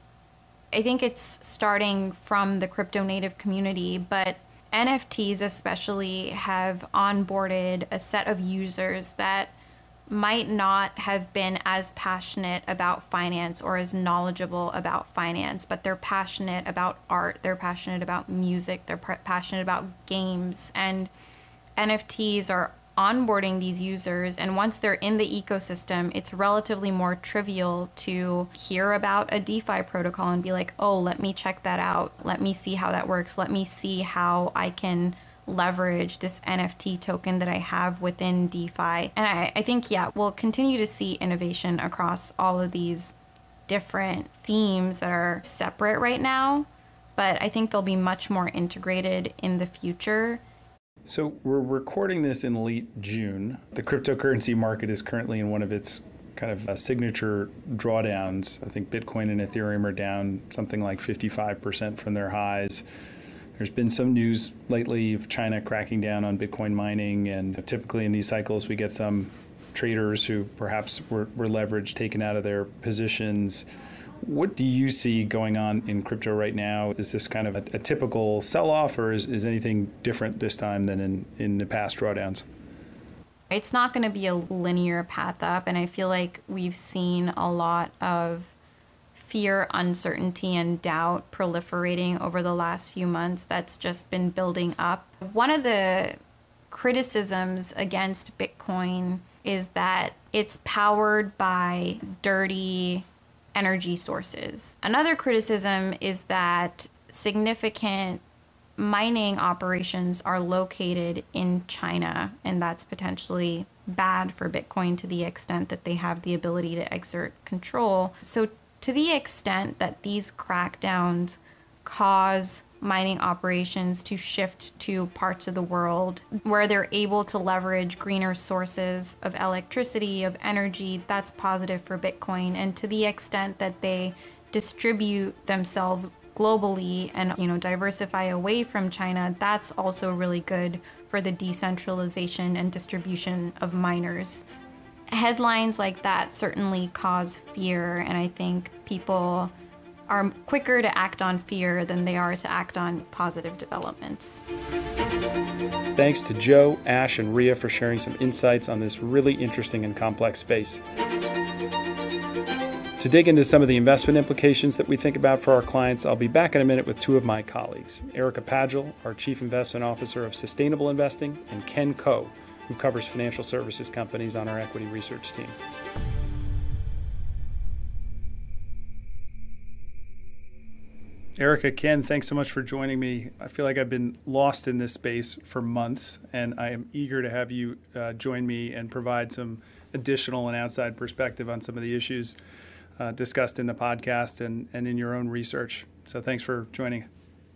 I think it's starting from the crypto native community, but NFTs especially have onboarded a set of users that might not have been as passionate about finance or as knowledgeable about finance, but they're passionate about art, they're passionate about music, they're passionate about games, and NFTs are onboarding these users. And once they're in the ecosystem, it's relatively more trivial to hear about a DeFi protocol and be like, oh, let me check that out. Let me see how that works. Let me see how I can leverage this NFT token that I have within DeFi. And I think, we'll continue to see innovation across all of these different themes that are separate right now, but I think they'll be much more integrated in the future. So we're recording this in late June. The cryptocurrency market is currently in one of its kind of signature drawdowns. I think Bitcoin and Ethereum are down something like 55% from their highs. There's been some news lately of China cracking down on Bitcoin mining, and typically in these cycles we get some traders who perhaps were leveraged taken out of their positions. What do you see going on in crypto right now? Is this kind of a typical sell-off, or is anything different this time than in the past drawdowns? It's not going to be a linear path up, and I feel like we've seen a lot of fear, uncertainty, and doubt proliferating over the last few months that's just been building up. One of the criticisms against Bitcoin is that it's powered by dirty energy sources. Another criticism is that significant mining operations are located in China, and that's potentially bad for Bitcoin to the extent that they have the ability to exert control. So to the extent that these crackdowns cause mining operations to shift to parts of the world where they're able to leverage greener sources of electricity, of energy, that's positive for Bitcoin. And to the extent that they distribute themselves globally and, diversify away from China, that's also really good for the decentralization and distribution of miners. Headlines like that certainly cause fear, and I think people are quicker to act on fear than they are to act on positive developments. Thanks to Joe, Ash, and Ria for sharing some insights on this really interesting and complex space. To dig into some of the investment implications that we think about for our clients, I'll be back in a minute with two of my colleagues, Erica Padgel, our Chief Investment Officer of Sustainable Investing, and Ken Ko, who covers financial services companies on our equity research team. Erica, Ken, thanks so much for joining me. I feel like I've been lost in this space for months, and I am eager to have you join me and provide some additional and outside perspective on some of the issues discussed in the podcast and in your own research. So thanks for joining.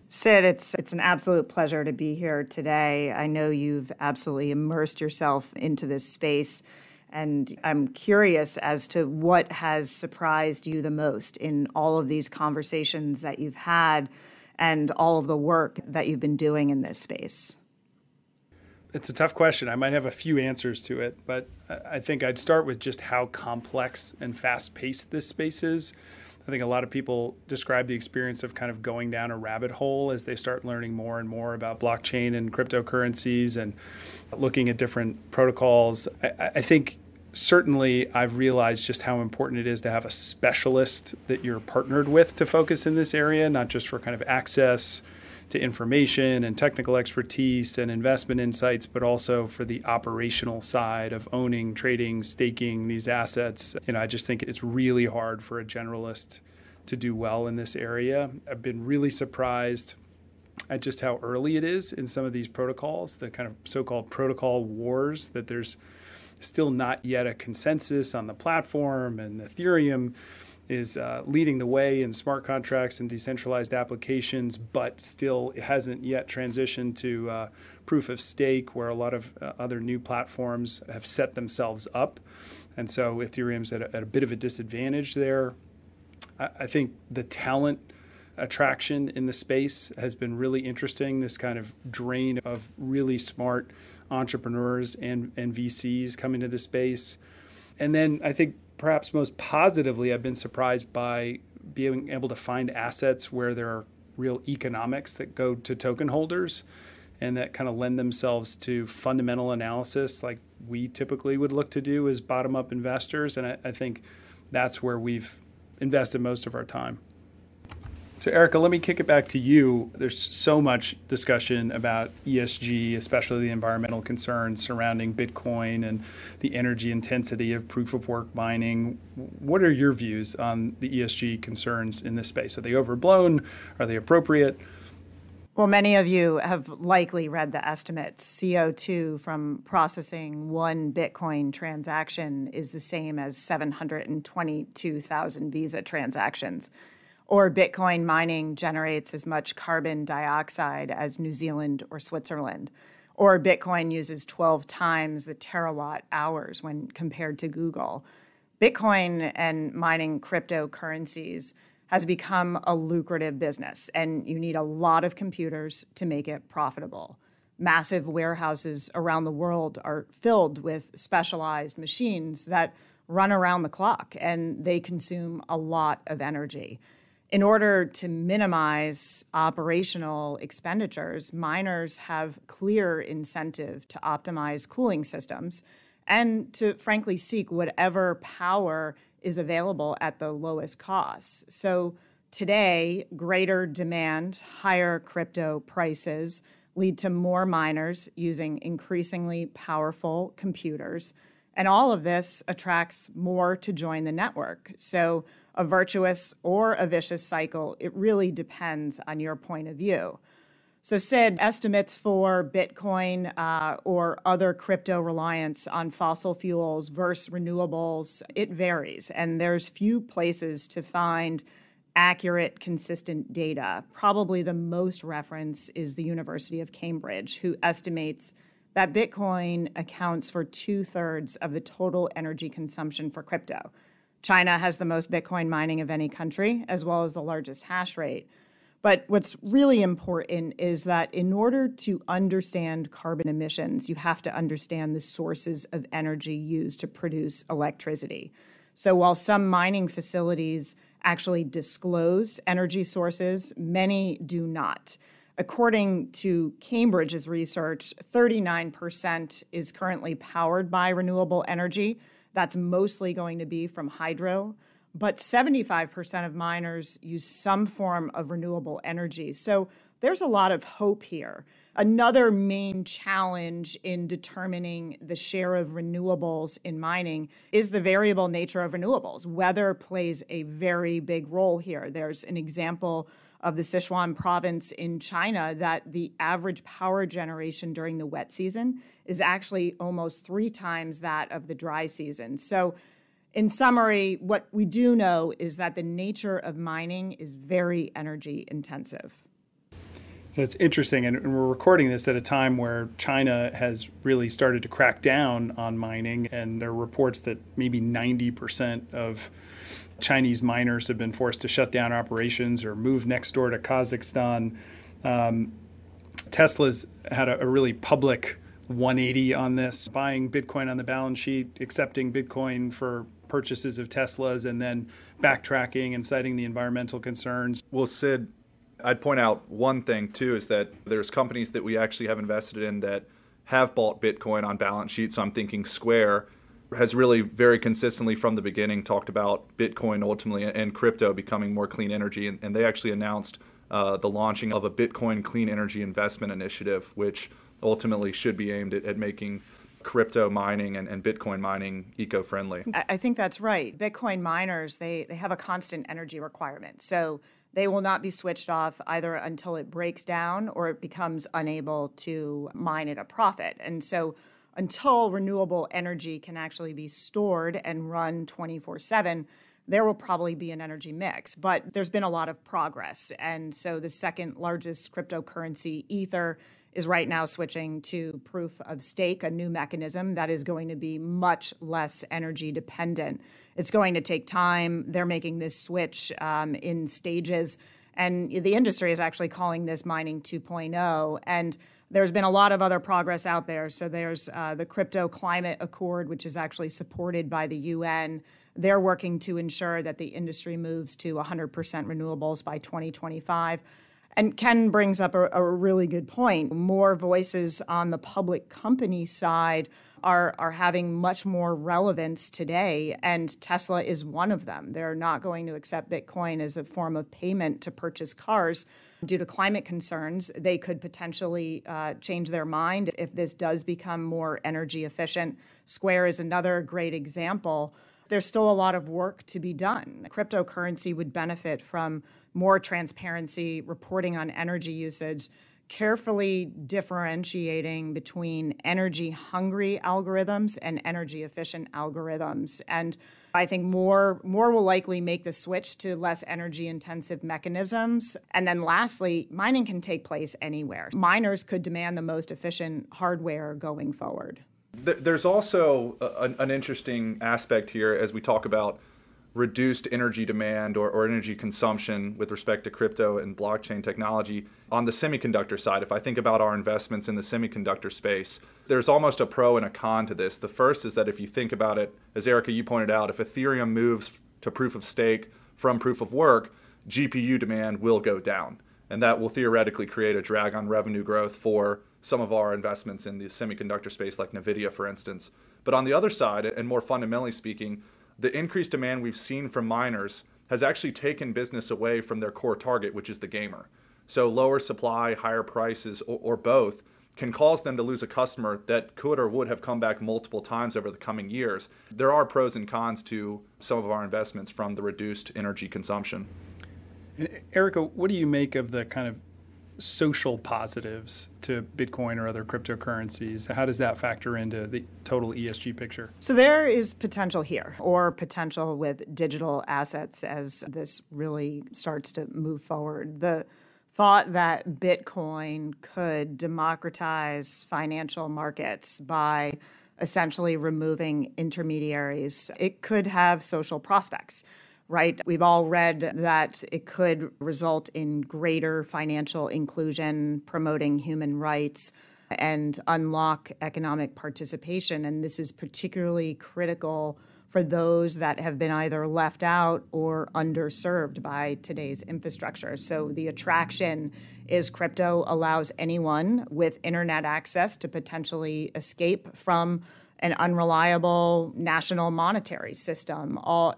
Sid, it's an absolute pleasure to be here today. I know you've absolutely immersed yourself into this space, and I'm curious as to what has surprised you the most in all of these conversations that you've had and all of the work that you've been doing in this space. It's a tough question. I might have a few answers to it, but I think I'd start with just how complex and fast-paced this space is. I think a lot of people describe the experience of kind of going down a rabbit hole as they start learning more and more about blockchain and cryptocurrencies and looking at different protocols. I think certainly I've realized just how important it is to have a specialist that you're partnered with to focus in this area, not just for kind of access to information and technical expertise and investment insights, but also for the operational side of owning, trading, staking these assets. I just think it's really hard for a generalist to do well in this area. I've been really surprised at just how early it is in some of these protocols, the kind of so-called protocol wars, that there's still not yet a consensus on the platform, and Ethereum is leading the way in smart contracts and decentralized applications, but still it hasn't yet transitioned to proof of stake, where a lot of other new platforms have set themselves up. And so Ethereum's at a bit of a disadvantage there. I think the talent attraction in the space has been really interesting, this kind of drain of really smart entrepreneurs and VCs coming to the space. And then I think perhaps most positively, I've been surprised by being able to find assets where there are real economics that go to token holders and that kind of lend themselves to fundamental analysis like we typically would look to do as bottom-up investors. And I think that's where we've invested most of our time. So Erica, let me kick it back to you. There's so much discussion about ESG, especially the environmental concerns surrounding Bitcoin and the energy intensity of proof of work mining. What are your views on the ESG concerns in this space? Are they overblown? Are they appropriate? Well, many of you have likely read the estimates. CO2 from processing one Bitcoin transaction is the same as 722,000 Visa transactions. Or Bitcoin mining generates as much carbon dioxide as New Zealand or Switzerland. Or Bitcoin uses 12 times the terawatt hours when compared to Google. Bitcoin and mining cryptocurrencies has become a lucrative business, and you need a lot of computers to make it profitable. Massive warehouses around the world are filled with specialized machines that run around the clock, and they consume a lot of energy. In order to minimize operational expenditures, miners have clear incentive to optimize cooling systems and to frankly seek whatever power is available at the lowest costs. So today, greater demand, higher crypto prices lead to more miners using increasingly powerful computers. And all of this attracts more to join the network. So a virtuous or a vicious cycle, it really depends on your point of view. So Sid, estimates for Bitcoin or other crypto reliance on fossil fuels versus renewables, it varies. And there's few places to find accurate, consistent data. Probably the most reference is the University of Cambridge, who estimates that Bitcoin accounts for 2/3 of the total energy consumption for crypto. China has the most Bitcoin mining of any country, as well as the largest hash rate. But what's really important is that in order to understand carbon emissions, you have to understand the sources of energy used to produce electricity. So while some mining facilities actually disclose energy sources, many do not. According to Cambridge's research, 39% is currently powered by renewable energy. That's mostly going to be from hydro, but 75% of miners use some form of renewable energy. So there's a lot of hope here. Another main challenge in determining the share of renewables in mining is the variable nature of renewables. Weather plays a very big role here. There's an example of the Sichuan province in China that the average power generation during the wet season is actually almost 3 times that of the dry season. So in summary, what we do know is that the nature of mining is very energy intensive. So it's interesting, and we're recording this at a time where China has really started to crack down on mining, and there are reports that maybe 90% of Chinese miners have been forced to shut down operations or move next door to Kazakhstan. Tesla's had a really public 180 on this, buying Bitcoin on the balance sheet, accepting Bitcoin for purchases of Teslas, and then backtracking and citing the environmental concerns. Well, Sid, I'd point out one thing, too, is that there's companies that we actually have invested in that have bought Bitcoin on balance sheet. So I'm thinking Square has really very consistently from the beginning talked about Bitcoin ultimately and crypto becoming more clean energy. And they actually announced the launching of a Bitcoin clean energy investment initiative, which ultimately should be aimed at making crypto mining and Bitcoin mining eco-friendly. I think that's right. Bitcoin miners, they have a constant energy requirement. So they will not be switched off either until it breaks down or it becomes unable to mine at a profit. And so until renewable energy can actually be stored and run 24/7, there will probably be an energy mix. But there's been a lot of progress. And so the second largest cryptocurrency, Ether, is right now switching to proof of stake, a new mechanism that is going to be much less energy dependent. It's going to take time. They're making this switch in stages. And the industry is actually calling this mining 2.0. And there's been a lot of other progress out there. So there's the Crypto Climate Accord, which is actually supported by the UN. They're working to ensure that the industry moves to 100% renewables by 2025. And Ken brings up a really good point. More voices on the public company side are having much more relevance today, and Tesla is one of them. They're not going to accept Bitcoin as a form of payment to purchase cars. Due to climate concerns, they could potentially change their mind if this does become more energy efficient. Square is another great example. There's still a lot of work to be done. Cryptocurrency would benefit from more transparency, reporting on energy usage, carefully differentiating between energy-hungry algorithms and energy-efficient algorithms. And I think more will likely make the switch to less energy-intensive mechanisms. And then lastly, mining can take place anywhere. Miners could demand the most efficient hardware going forward. There's also an interesting aspect here as we talk about reduced energy demand or energy consumption with respect to crypto and blockchain technology. On the semiconductor side, if I think about our investments in the semiconductor space, there's almost a pro and a con to this. The first is that if you think about it, as Erica, you pointed out, if Ethereum moves to proof of stake from proof of work, GPU demand will go down. And that will theoretically create a drag on revenue growth for some of our investments in the semiconductor space, like NVIDIA, for instance. But on the other side, and more fundamentally speaking, the increased demand we've seen from miners has actually taken business away from their core target, which is the gamer. So lower supply, higher prices, or both, can cause them to lose a customer that could or would have come back multiple times over the coming years. There are pros and cons to some of our investments from the reduced energy consumption. Erica, what do you make of the kind of social positives to Bitcoin or other cryptocurrencies? How does that factor into the total ESG picture? So there is potential here, or potential with digital assets as this really starts to move forward. The thought that Bitcoin could democratize financial markets by essentially removing intermediaries, it could have social prospects. Right? We've all read that it could result in greater financial inclusion, promoting human rights, and unlock economic participation. And this is particularly critical for those that have been either left out or underserved by today's infrastructure. So the attraction is crypto allows anyone with internet access to potentially escape from an unreliable national monetary system.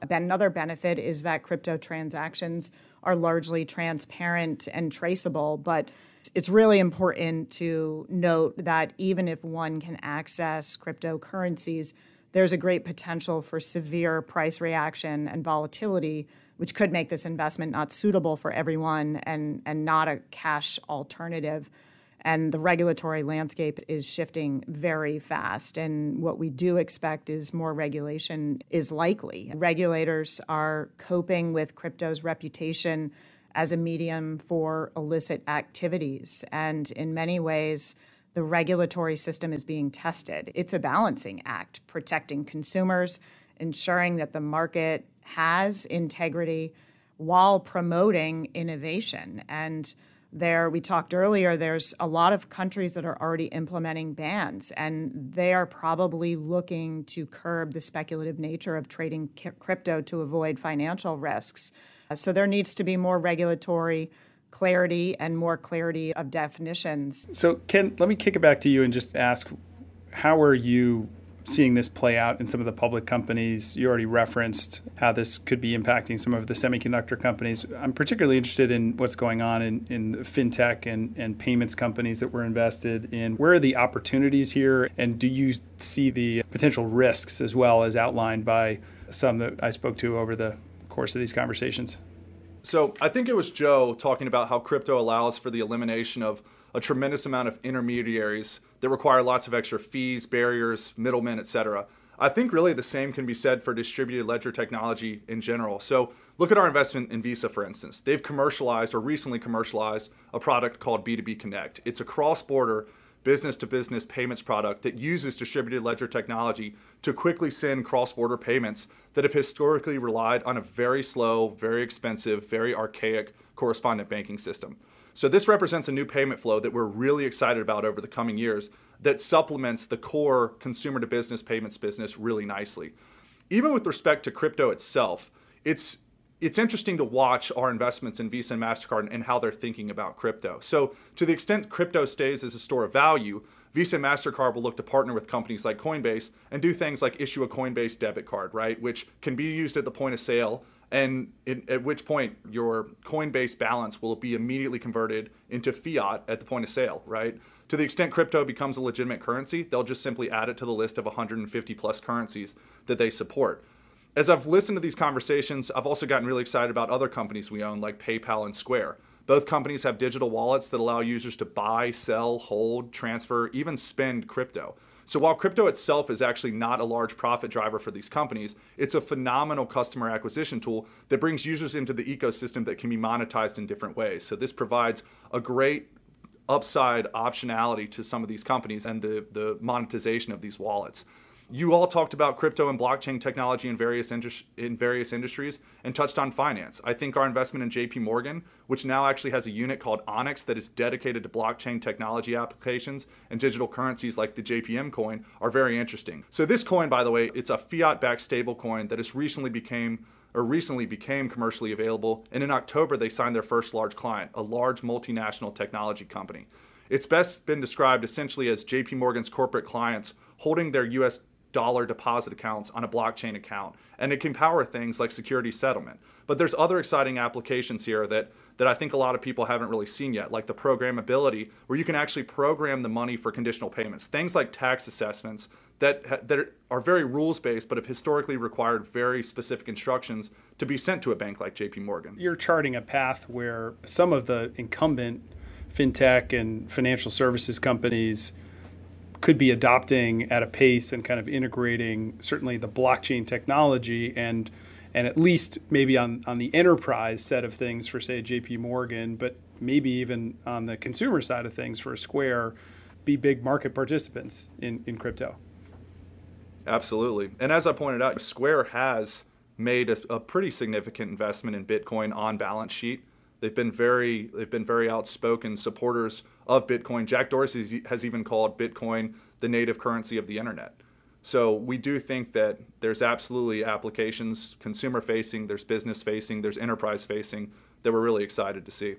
Another benefit is that crypto transactions are largely transparent and traceable, but it's really important to note that even if one can access cryptocurrencies, there's a great potential for severe price reaction and volatility, which could make this investment not suitable for everyone and not a cash alternative. And the regulatory landscape is shifting very fast. And what we do expect is more regulation is likely. Regulators are coping with crypto's reputation as a medium for illicit activities. And in many ways, the regulatory system is being tested. It's a balancing act, protecting consumers, ensuring that the market has integrity while promoting innovation. And we talked earlier, there's a lot of countries that are already implementing bans, and they are probably looking to curb the speculative nature of trading crypto to avoid financial risks. So there needs to be more regulatory clarity and more clarity of definitions. So Ken, let me kick it back to you and just ask, how are you seeing this play out in some of the public companies? You already referenced how this could be impacting some of the semiconductor companies. I'm particularly interested in what's going on in fintech and payments companies that we're invested in. Where are the opportunities here? And do you see the potential risks as well as outlined by some that I spoke to over the course of these conversations? So I think it was Joe talking about how crypto allows for the elimination of a tremendous amount of intermediaries that require lots of extra fees, barriers, middlemen, etc. I think really the same can be said for distributed ledger technology in general. So look at our investment in Visa, for instance. They've commercialized or recently commercialized a product called B2B Connect. It's a cross-border business-to-business payments product that uses distributed ledger technology to quickly send cross-border payments that have historically relied on a very slow, very expensive, very archaic correspondent banking system. So this represents a new payment flow that we're really excited about over the coming years that supplements the core consumer-to-business payments business really nicely. Even with respect to crypto itself, it's interesting to watch our investments in Visa and MasterCard and how they're thinking about crypto. So to the extent crypto stays as a store of value, Visa and MasterCard will look to partner with companies like Coinbase and do things like issue a Coinbase debit card, right? Which can be used at the point of sale, and at which point your Coinbase balance will be immediately converted into fiat at the point of sale, right? To the extent crypto becomes a legitimate currency, they'll just simply add it to the list of 150 plus currencies that they support. As I've listened to these conversations, I've also gotten really excited about other companies we own like PayPal and Square. Both companies have digital wallets that allow users to buy, sell, hold, transfer, even spend crypto. So while crypto itself is actually not a large profit driver for these companies, it's a phenomenal customer acquisition tool that brings users into the ecosystem that can be monetized in different ways. So this provides a great upside optionality to some of these companies and the monetization of these wallets. You all talked about crypto and blockchain technology in various industries and touched on finance. I think our investment in JP Morgan, which now actually has a unit called Onyx that is dedicated to blockchain technology applications and digital currencies like the Jpm Coin, are very interesting. So this coin, by the way, it's a fiat-backed stable coin that has recently became commercially available. And in October, they signed their first large client, a large multinational technology company. It's best been described essentially as JP Morgan's corporate clients holding their US dollar deposit accounts on a blockchain account. And it can power things like security settlement. But there's other exciting applications here that I think a lot of people haven't really seen yet, like the programmability, where you can actually program the money for conditional payments. Things like tax assessments that are very rules-based, but have historically required very specific instructions to be sent to a bank like JP Morgan. You're charting a path where some of the incumbent fintech and financial services companies could be adopting at a pace and kind of integrating certainly the blockchain technology and at least maybe on the enterprise set of things for, say, JP Morgan, but maybe even on the consumer side of things for Square, be big market participants in crypto. Absolutely. And as I pointed out, Square has made a pretty significant investment in Bitcoin on balance sheet. They've been very outspoken supporters of Bitcoin. Jack Dorsey has even called Bitcoin the native currency of the internet. So we do think that there's absolutely applications, consumer facing, there's business facing, there's enterprise facing, that we're really excited to see.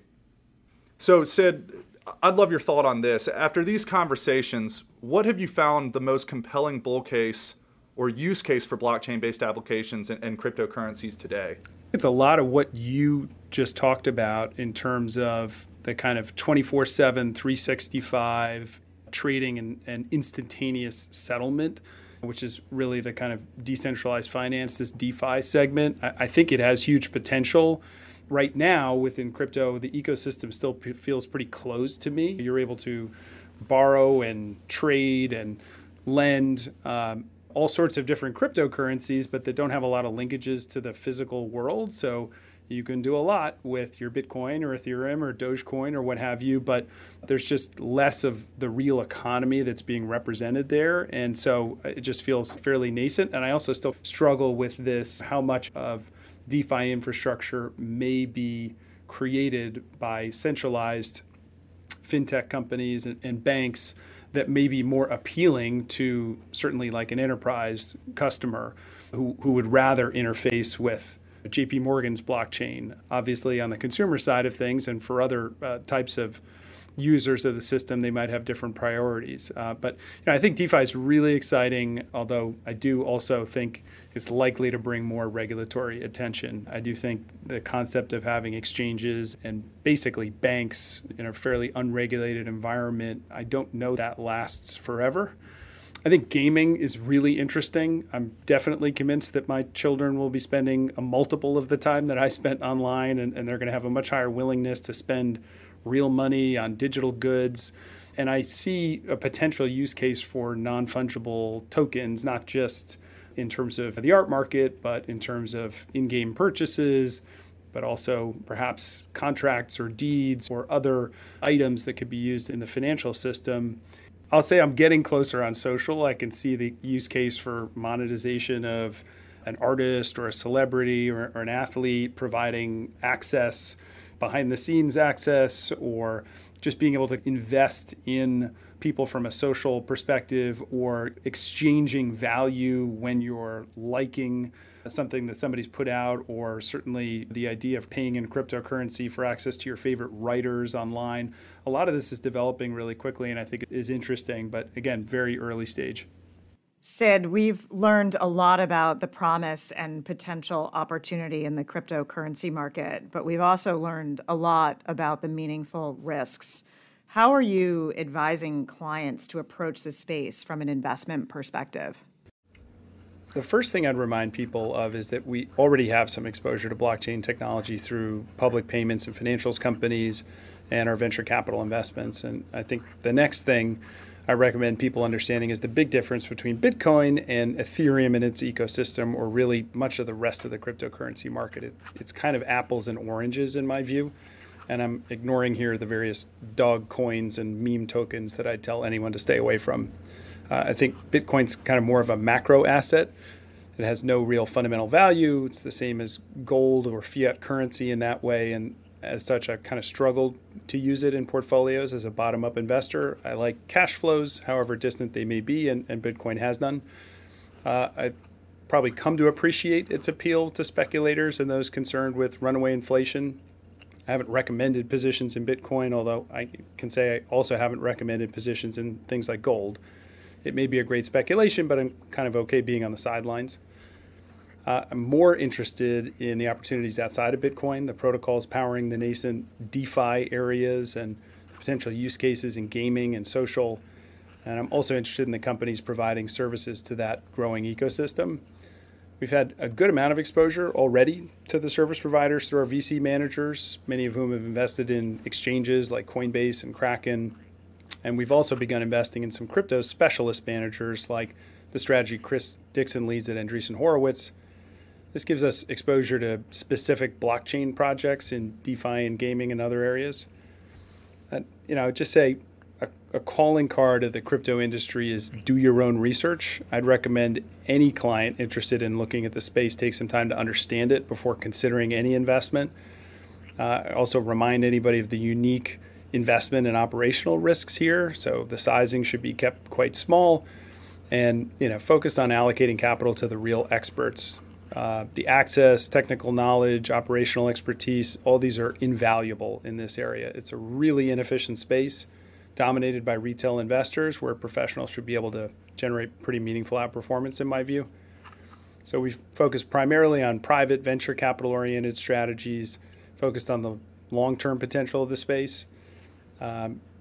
So Sid, I'd love your thought on this. After these conversations, what have you found the most compelling bull case or use case for blockchain-based applications and cryptocurrencies today? It's a lot of what you just talked about in terms of the kind of 24/7, 365 trading and instantaneous settlement, which is really the kind of decentralized finance, this DeFi segment. I think it has huge potential. Right now, within crypto, the ecosystem still feels pretty closed to me. You're able to borrow and trade and lend all sorts of different cryptocurrencies, but that don't have a lot of linkages to the physical world. So you can do a lot with your Bitcoin or Ethereum or Dogecoin or what have you, but there's just less of the real economy that's being represented there. And so it just feels fairly nascent. And I also still struggle with this, how much of DeFi infrastructure may be created by centralized fintech companies and banks that may be more appealing to certainly like an enterprise customer who would rather interface with JP Morgan's blockchain, obviously on the consumer side of things, and for other types of users of the system, they might have different priorities. But I think DeFi is really exciting, although I do also think it's likely to bring more regulatory attention. I do think the concept of having exchanges and basically banks in a fairly unregulated environment, I don't know that lasts forever. I think gaming is really interesting. I'm definitely convinced that my children will be spending a multiple of the time that I spent online, and they're going to have a much higher willingness to spend real money on digital goods. And I see a potential use case for non-fungible tokens, not just in terms of the art market, but in terms of in-game purchases, but also perhaps contracts or deeds or other items that could be used in the financial system. I'll say I'm getting closer on social. I can see the use case for monetization of an artist or a celebrity or an athlete, providing access, behind the scenes access, or just being able to invest in people from a social perspective, or exchanging value when you're liking something that somebody's put out, or certainly the idea of paying in cryptocurrency for access to your favorite writers online. A lot of this is developing really quickly, and I think it is interesting, but again, very early stage. Sid, we've learned a lot about the promise and potential opportunity in the cryptocurrency market, but we've also learned a lot about the meaningful risks. How are you advising clients to approach this space from an investment perspective? The first thing I'd remind people of is that we already have some exposure to blockchain technology through public payments and financials companies and our venture capital investments. And I think the next thing I recommend people understanding is the big difference between Bitcoin and Ethereum and its ecosystem, or really much of the rest of the cryptocurrency market. It's kind of apples and oranges in my view. And I'm ignoring here the various dog coins and meme tokens that I'd tell anyone to stay away from. I think Bitcoin's kind of more of a macro asset. It has no real fundamental value. It's the same as gold or fiat currency in that way. And as such, I've kind of struggled to use it in portfolios as a bottom-up investor. I like cash flows, however distant they may be, and Bitcoin has none. I've probably come to appreciate its appeal to speculators and those concerned with runaway inflation. I haven't recommended positions in Bitcoin, although I can say I also haven't recommended positions in things like gold. it may be a great speculation, but I'm kind of okay being on the sidelines. I'm more interested in the opportunities outside of Bitcoin, the protocols powering the nascent DeFi areas and potential use cases in gaming and social. And I'm also interested in the companies providing services to that growing ecosystem. We've had a good amount of exposure already to the service providers through our VC managers, many of whom have invested in exchanges like Coinbase and Kraken. And we've also begun investing in some crypto specialist managers like the strategy Chris Dixon leads at Andreessen Horowitz. This gives us exposure to specific blockchain projects in DeFi and gaming and other areas. Just say a calling card of the crypto industry is do your own research. I'd recommend any client interested in looking at the space take some time to understand it before considering any investment. I also remind anybody of the unique investment and operational risks here. So the sizing should be kept quite small and focused on allocating capital to the real experts. The access, technical knowledge, operational expertise, all these are invaluable in this area. It's a really inefficient space dominated by retail investors where professionals should be able to generate pretty meaningful outperformance in my view. So we've focused primarily on private venture capital oriented strategies, focused on the long-term potential of the space.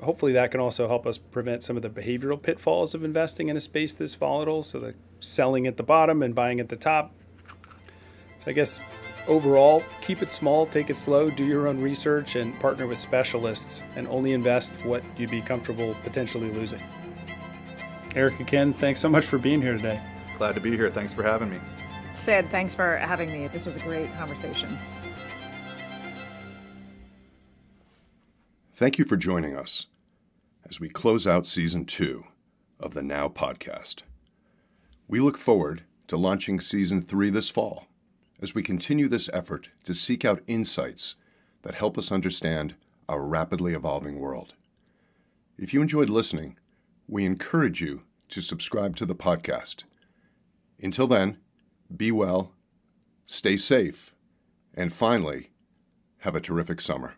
Hopefully that can also help us prevent some of the behavioral pitfalls of investing in a space this volatile, so the selling at the bottom and buying at the top. So I guess overall, keep it small, take it slow, do your own research, and partner with specialists, and only invest what you'd be comfortable potentially losing. Eric and Ken, thanks so much for being here today. Glad to be here. Thanks for having me. Sid, thanks for having me. This was a great conversation. Thank you for joining us as we close out Season 2 of the Now podcast. We look forward to launching Season 3 this fall as we continue this effort to seek out insights that help us understand our rapidly evolving world. If you enjoyed listening, we encourage you to subscribe to the podcast. Until then, be well, stay safe, and finally, have a terrific summer.